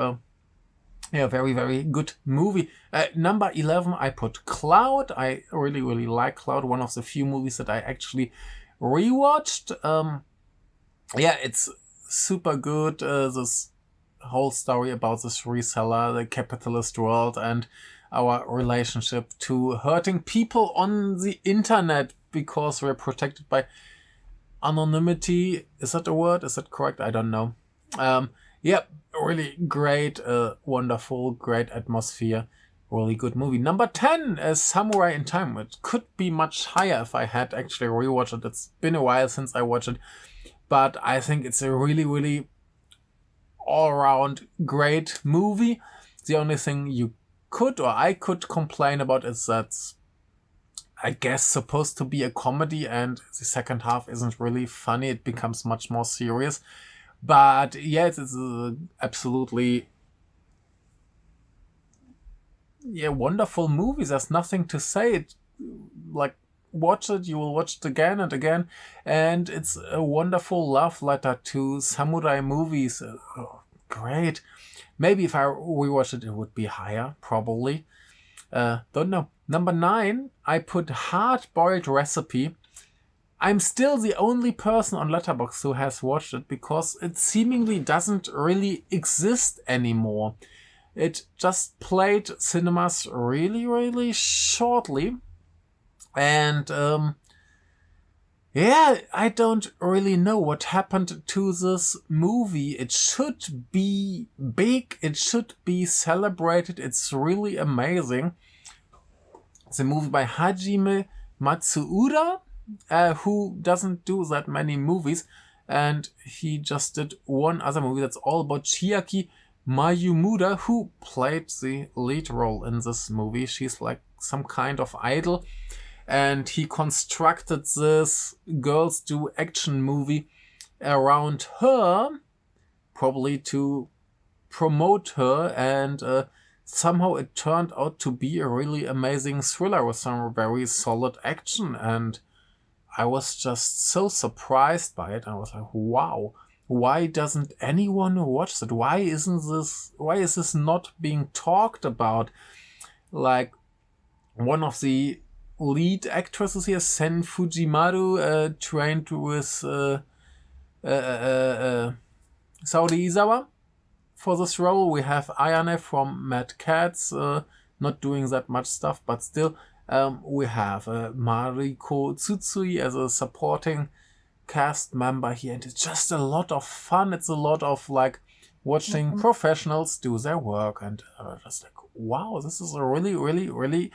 very, very good movie. Number 11, I put Cloud. I really, really like Cloud. One of the few movies that I actually rewatched. It's super good. This whole story about this reseller, the capitalist world, and our relationship to hurting people on the internet because we're protected by anonymity. Is that a word? Is that correct? I don't know. Really great, wonderful, great atmosphere, really good movie. Number 10 is Samurai in Time. It could be much higher if I had actually rewatched it. It's been a while since I watched it, but I think it's a really, really all-around great movie. The only thing I could complain about is that I guess supposed to be a comedy, and the second half isn't really funny. It becomes much more serious. But it's absolutely wonderful movie. There's nothing to say. Watch it, you will watch it again and again, and it's a wonderful love letter to samurai movies. Great. Maybe if I rewatch it, it would be higher, probably. Don't know. Number 9, I put Hard Boiled Recipe. I'm still the only person on Letterboxd who has watched it because it seemingly doesn't really exist anymore. It just played cinemas really, really shortly. And I don't really know what happened to this movie. It should be big. It should be celebrated. It's really amazing. It's a movie by Hajime Matsuura, who doesn't do that many movies. And he just did one other movie that's all about Chiaki Mayumura, who played the lead role in this movie. She's like some kind of idol. And he constructed this girls do action movie around her, probably to promote her. And somehow it turned out to be a really amazing thriller with some very solid action. And I was just so surprised by it. I was like, wow, why doesn't anyone watch it? Why is this not being talked about? Like, one of the lead actresses here, Sen Fujimaru, trained with Saudi Izawa for this role. We have Ayane from Mad Cats, not doing that much stuff, but still. We have Mariko Tsutsui as a supporting cast member here, and it's just a lot of fun. It's a lot of like watching professionals do their work, and just like, wow, this is a really, really, really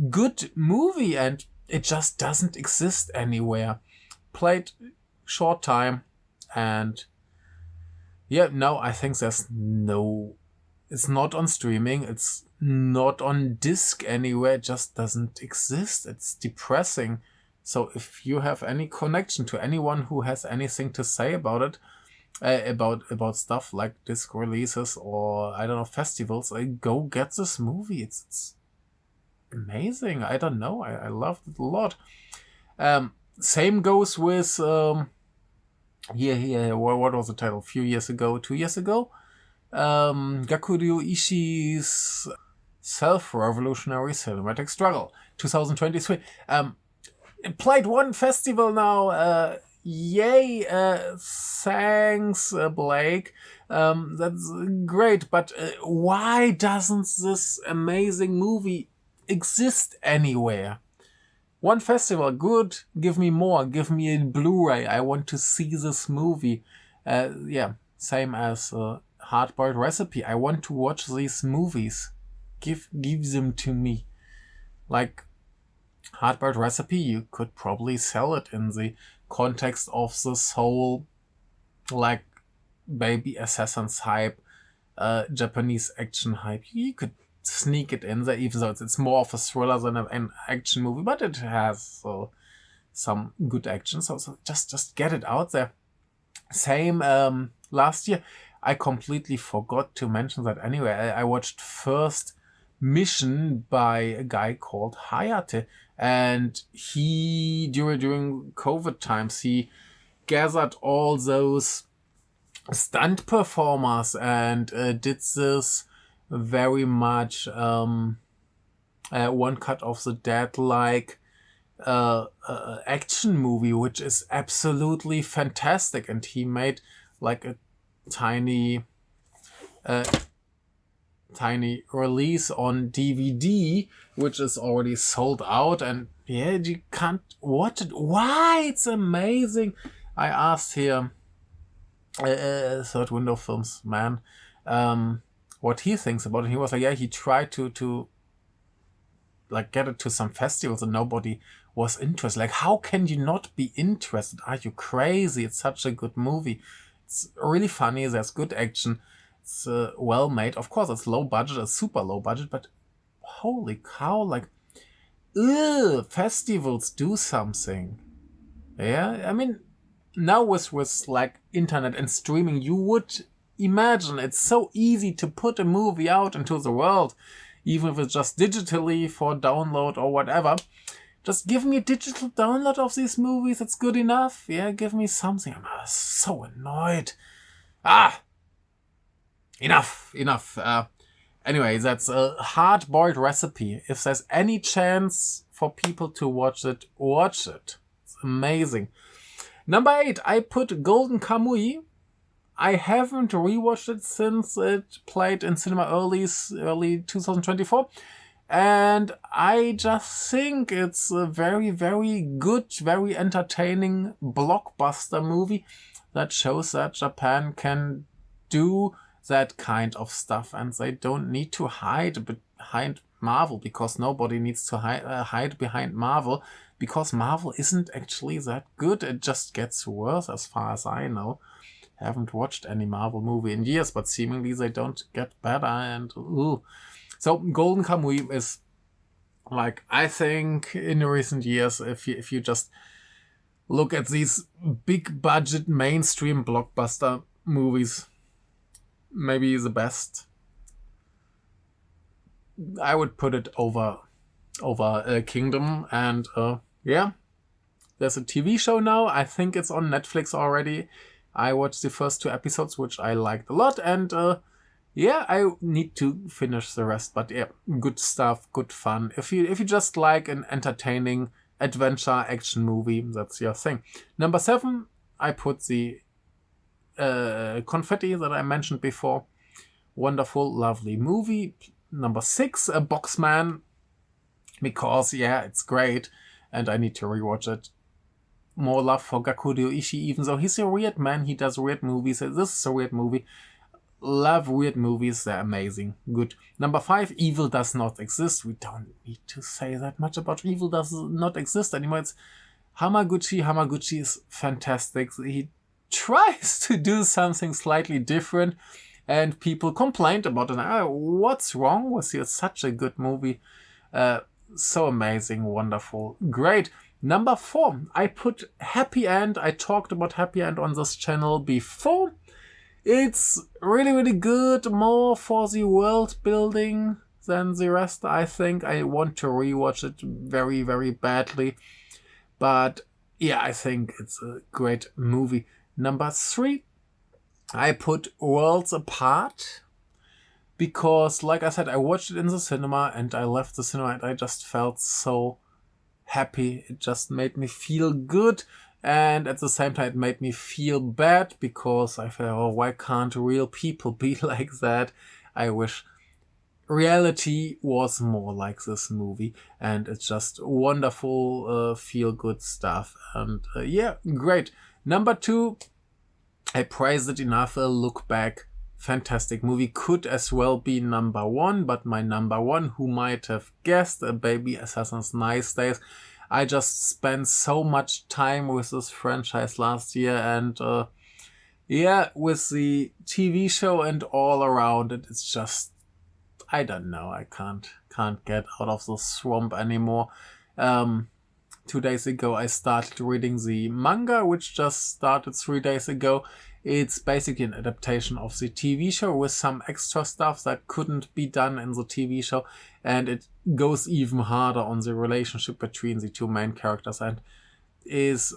good movie, and it just doesn't exist anywhere. Played short time, and yeah, no, I think there's no. It's not on streaming. It's not on disc anywhere. It just doesn't exist. It's depressing. So if you have any connection to anyone who has anything to say about it, about stuff like disc releases or I don't know festivals, go get this movie. It's amazing. I don't know. I loved it a lot. Same goes with here. What was the title? A few years ago, 2 years ago. Gakuryu Ishii's Self-Revolutionary Cinematic Struggle, 2023. It played one festival now. Yay! Thanks, Blake. That's great, but why doesn't this amazing movie exist anywhere? One festival, good. Give me more. Give me a Blu-ray. I want to see this movie. Yeah, same as Hard-Boiled Recipe. I want to watch these movies. Give them to me. Like Hard-Boiled Recipe, you could probably sell it in the context of this whole like baby assassins hype, Japanese action hype. You could sneak it in there, even though it's more of a thriller than an action movie, but it has some good action. So just get it out there. Same last year. I completely forgot to mention that anyway. I watched First Mission by a guy called Hayate, and he during COVID times he gathered all those stunt performers and did this very much One Cut of the Dead like action movie, which is absolutely fantastic. And he made like a tiny release on DVD, which is already sold out, and yeah, you can't watch it. Why? It's amazing. I asked here Third Window Films man what he thinks about it. He was like, yeah, he tried to like get it to some festivals and nobody was interested. Like, how can you not be interested? Are you crazy? It's such a good movie. It's really funny. There's good action. It's well made. Of course, it's low budget. It's super low budget. But holy cow! Like, festivals do something. Yeah, I mean, now with like internet and streaming, you would imagine it's so easy to put a movie out into the world, even if it's just digitally for download or whatever. Just give me a digital download of these movies. It's good enough. Yeah, give me something. I'm so annoyed. Enough. Anyway, that's a Hard-Boiled Recipe. If there's any chance for people to watch it, watch it. It's amazing. Number 8, I put Golden Kamuy. I haven't rewatched it since it played in cinema early 2024. And I just think it's a very, very good, very entertaining blockbuster movie that shows that Japan can do that kind of stuff, and they don't need to hide behind Marvel, because nobody needs to hide behind Marvel, because Marvel isn't actually that good. It just gets worse as far as I know. Haven't watched any Marvel movie in years, but seemingly they don't get better. And so Golden Kamuy is, like, I think in the recent years, if you just look at these big budget mainstream blockbuster movies, maybe the best. I would put it over Kingdom. And yeah, there's a TV show now. I think it's on Netflix already. I watched the first 2 episodes, which I liked a lot, and yeah, I need to finish the rest. But yeah, good stuff, good fun. If you just like an entertaining adventure action movie, that's your thing. Number 7, I put the Confetti that I mentioned before. Wonderful, lovely movie. Number 6, a Boxman, because it's great, and I need to rewatch it. More love for Gakudo Ishii, even though he's a weird man, he does weird movies. This is a weird movie. Love weird movies, they're amazing. Good. Number 5, Evil Does Not Exist. We don't need to say that much about Evil Does Not Exist anymore. It's Hamaguchi. Hamaguchi is fantastic. He tries to do something slightly different, and people complained about it. What's wrong with you? It's such a good movie. So amazing, wonderful, great. Number 4, I put Happy End. I talked about Happy End on this channel before. It's really, really good, more for the world building than the rest, I think. I want to rewatch it very, very badly. But I think it's a great movie. Number 3, I put Worlds Apart. Because, like I said, I watched it in the cinema and I left the cinema and I just felt so happy. It just made me feel good. And at the same time, it made me feel bad because I felt, why can't real people be like that? I wish reality was more like this movie. And it's just wonderful, feel-good stuff. And great. Number 2, I praised it enough. A Look Back. Fantastic movie. Could as well be number 1, but my number 1, who might have guessed, Baby Assassin's Nice Days. I just spent so much time with this franchise last year, and with the TV show and all around it, it's just, I don't know, I can't get out of the swamp anymore. 2 days ago I started reading the manga, which just started 3 days ago. It's basically an adaptation of the TV show with some extra stuff that couldn't be done in the TV show, and it goes even harder on the relationship between the two main characters and is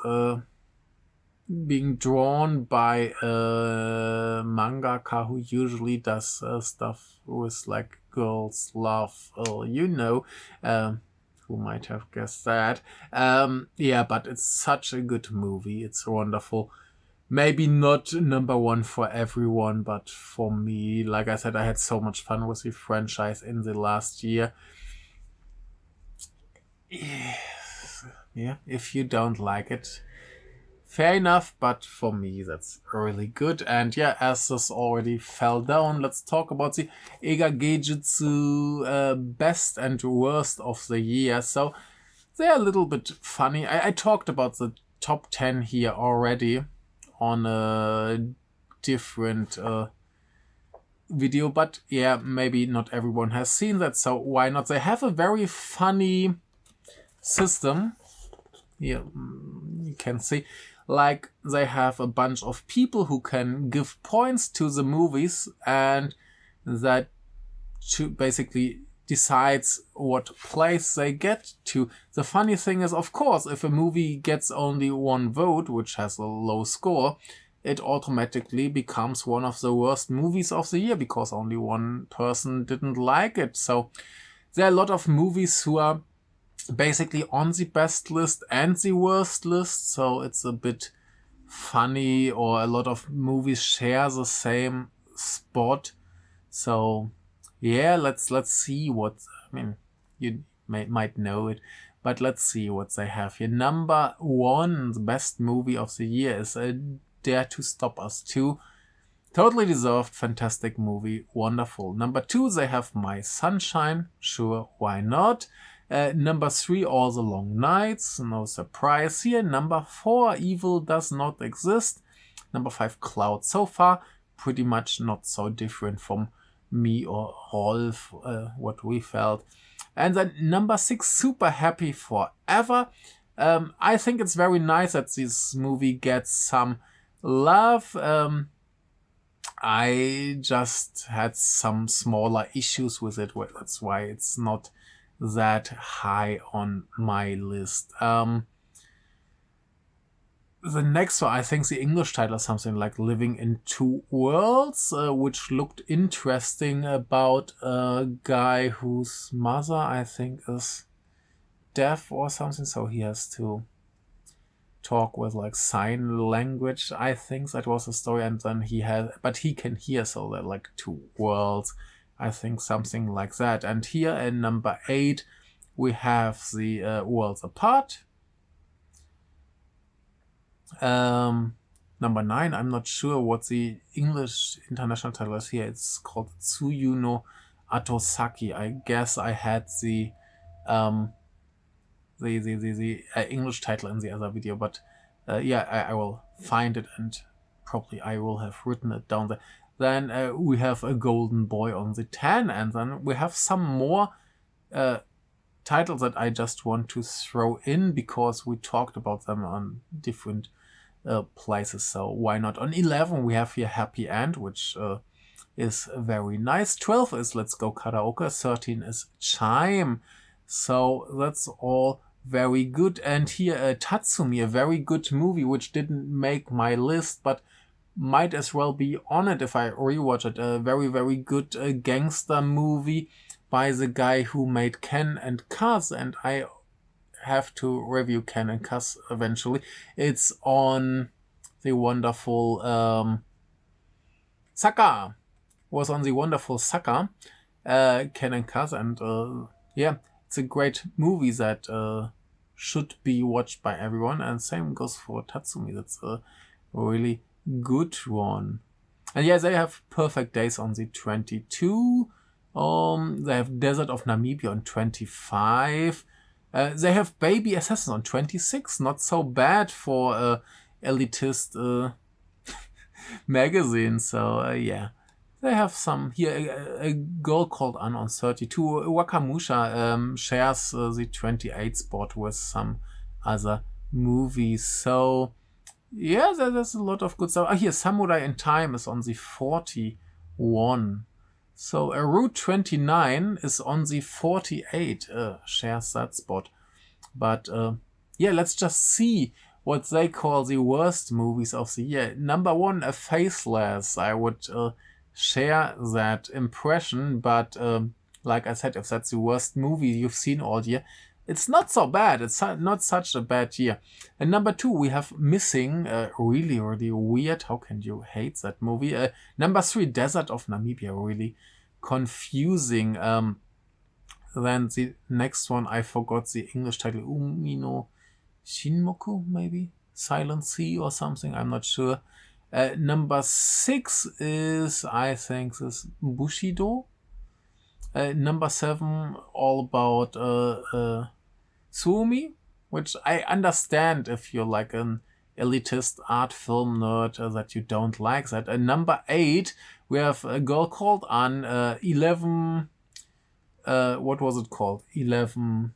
being drawn by a mangaka who usually does stuff with like girls love, who might have guessed that. But it's such a good movie. It's wonderful. Maybe not number 1 for everyone, but for me, like I said, I had so much fun with the franchise in the last year. If you don't like it, fair enough, but for me, that's really good. And as this already fell down, let's talk about the Eiga Geijutsu best and worst of the year. So they're a little bit funny. I talked about the top 10 here already on a different video, but maybe not everyone has seen that, so why not? They have a very funny system here. You can see, like, they have a bunch of people who can give points to the movies, and that basically decides what place they get to. The funny thing is, of course, if a movie gets only 1 vote, which has a low score, it automatically becomes one of the worst movies of the year because only 1 person didn't like it. So there are a lot of movies who are basically on the best list and the worst list, so it's a bit funny, or a lot of movies share the same spot. So let's see what, you might know it, but let's see what they have here. Number 1, the best movie of the year, is Dare to Stop Us 2. Totally deserved, fantastic movie, wonderful. Number 2, they have My Sunshine. Sure, why not? Number 3, All the Long Nights. No surprise here. Number 4, Evil Does Not Exist. Number 5, Cloud. So far, pretty much not so different from me or Rolf, what we felt. And then number 6, Super Happy Forever. I think it's very nice that this movie gets some love. I just had some smaller issues with it. That's why it's not that high on my list. The next one, I think the English title is something like Living in Two Worlds, which looked interesting, about a guy whose mother, I think, is deaf or something, so he has to talk with like sign language. I think that was the story, and then he can hear, so they're like two worlds. I think something like that. And here in number 8, we have the Worlds Apart. Number 9, I'm not sure what the English international title is here. It's called Tsuyu no Atosaki. I guess I had the English title in the other video, but I will find it, and probably I will have written it down there. Then we have A Golden Boy on the 10, and then we have some more titles that I just want to throw in because we talked about them on different places, so why not? On 11 we have here Happy End, which is very nice. 12 is Let's Go Karaoke. 13 is Chime. So that's all very good. And here Tatsumi, a very good movie which didn't make my list, but might as well be on it if I rewatch it. A very, very good gangster movie by the guy who made Ken and Kaz, and I have to review Ken and Kaz eventually. It's on the wonderful Saka. Was on the wonderful Saka, Ken and Kaz, and it's a great movie that should be watched by everyone, and same goes for Tatsumi. That's a really good one. And yeah, they have Perfect Days on the 22. They have Desert of Namibia on 25. They have Baby Assassins on 26. Not so bad for elitist magazine. So yeah. They have some here. A Girl Called Anne on 32. Wakamusha shares the 28 spot with some other movies. So yeah, there's a lot of good stuff. Here, Samurai in Time is on the 41. So Route 29 is on the 48. Shares that spot. But let's just see what they call the worst movies of the year. Number 1, A Faceless. I would share that impression, but like I said, if that's the worst movie you've seen all year, it's not so bad. It's not such a bad year. And number 2, we have Missing. Really, really weird. How can you hate that movie? Number 3, Desert of Namibia. Really confusing. Then the next one, I forgot the English title. Umi no Shinmoku, maybe? Silent Sea or something. I'm not sure. Number 6 is, I think, this Bushido. Number 7, all about Suomi, which I understand if you're like an elitist art film nerd that you don't like that. Number 8, we have A Girl Called Anne. 11, what was it called? 11...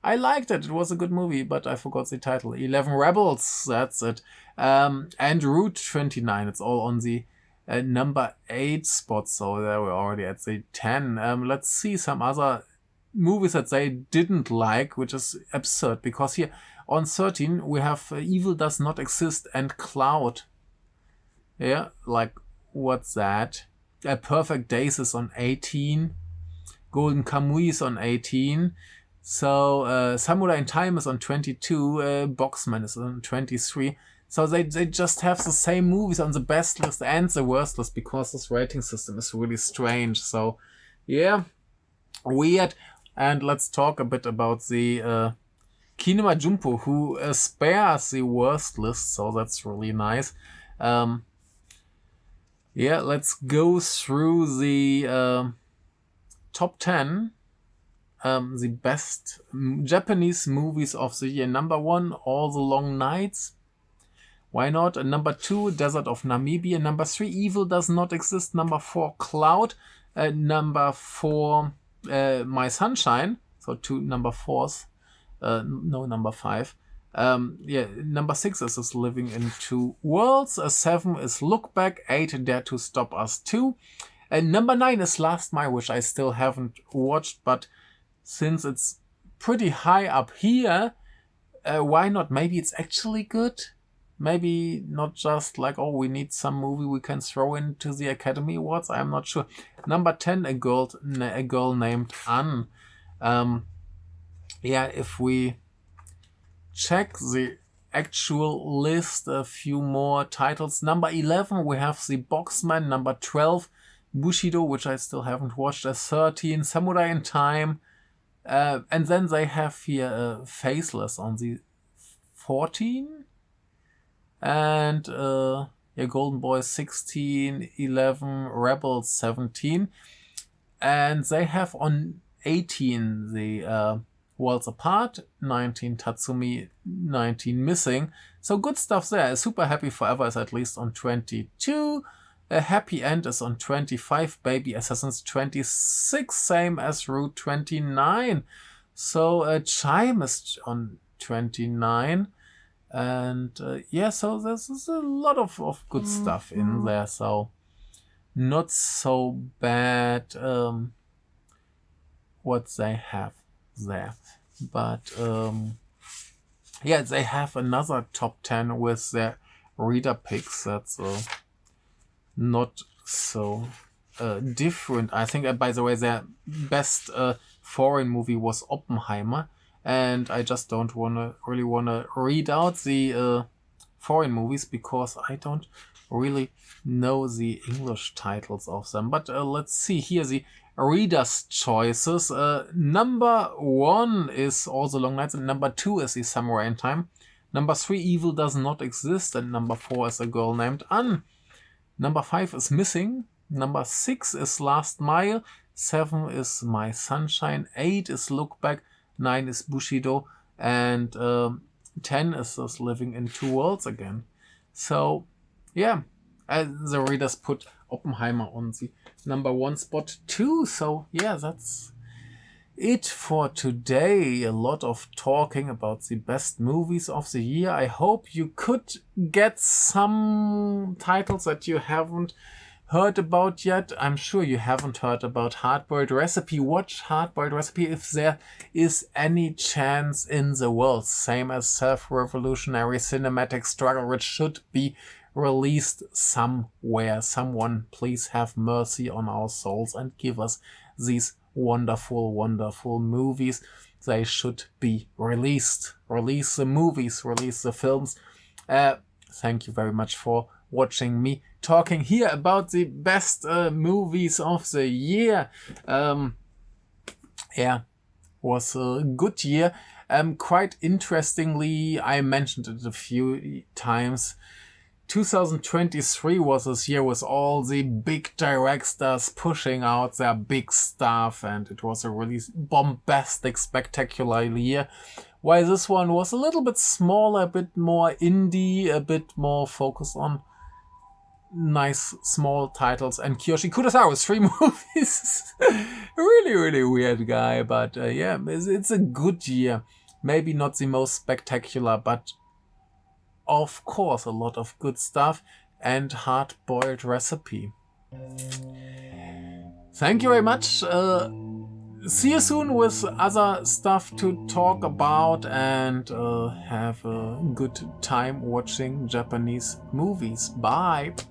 I liked it. It was a good movie, but I forgot the title. 11 Rebels, that's it. And Route 29, it's all on the number 8 spot, so they were already at the 10. Let's see some other movies that they didn't like, which is absurd, because here on 13 we have Evil Does Not Exist and Cloud. Yeah, like, what's that? Perfect Days is on 18. Golden Kamuy is on 18. So Samurai in Time is on 22, Boxman is on 23. So they just have the same movies on the best list and the worst list because this rating system is really strange. So yeah, weird. And let's talk a bit about the Kinema Junpo, who spares the worst list. So that's really nice. Let's go through the top 10. The best Japanese movies of the year. Number 1, All the Long Nights. Why not? Number 2, Desert of Namibia. Number 3, Evil Does Not Exist. Number 4, Cloud. Number 4, My Sunshine. So 2 number 4s. Number 5. Number 6 is Living in Two Worlds. 7 is Look Back. 8, Dare to Stop Us 2. Number 9 is Last Mile, which I still haven't watched, but since it's pretty high up here, why not? Maybe it's actually good. Maybe not just like, oh, we need some movie we can throw into the Academy Awards. I'm not sure. Number 10, a girl named Anne. If we check the actual list, a few more titles. Number 11, we have The Boxman. Number 12, Bushido, which I still haven't watched. 13, Samurai in Time. And then they have here Faceless on the 14. And Golden Boy 16, 11, Rebels 17. And they have on 18 the Worlds Apart, 19 Tatsumi, 19 Missing. So good stuff there. Super Happy Forever is at least on 22. A Happy End is on 25. Baby Assassins 26, same as Route 29. So Chime is on 29. And so there's a lot of good stuff in there. So not so bad what they have there. But they have another top 10 with their reader picks. That's not so different. I think, by the way, their best foreign movie was Oppenheimer. And I just don't really want to read out the foreign movies because I don't really know the English titles of them. But let's see here the readers' choices. Number 1 is All the Long Nights, and number 2 is The Samurai in Time. Number 3, Evil Does Not Exist, and number 4 is A Girl Named Anne. Number 5 is Missing. Number 6 is Last Mile. 7 is My Sunshine. 8 is Look Back. 9 is Bushido. And 10 is Just Living in Two Worlds Again. So, the readers put Oppenheimer on the number 1 spot too. So, that's it for today. A lot of talking about the best movies of the year. I hope you could get some titles that you haven't heard about yet. I'm sure you haven't heard about Hard-Boiled Recipe. Watch Hard-Boiled Recipe if there is any chance in the world. Same as Self-Revolutionary Cinematic Struggle, which should be released somewhere. Someone please have mercy on our souls and give us these wonderful, wonderful movies. They should be released. Release the movies, release the films. Thank you very much for watching me talking here about the best movies of the year. Was a good year. Quite interestingly, I mentioned it a few times, 2023 was this year with all the big directors pushing out their big stuff, and it was a really bombastic, spectacular year. While this one was a little bit smaller, a bit more indie, a bit more focused on nice small titles, and Kiyoshi Kurosawa's 3 movies. Really, really weird guy, but it's a good year. Maybe not the most spectacular, but of course a lot of good stuff, and Hard-Boiled Recipe. Thank you very much. See you soon with other stuff to talk about, and have a good time watching Japanese movies. Bye!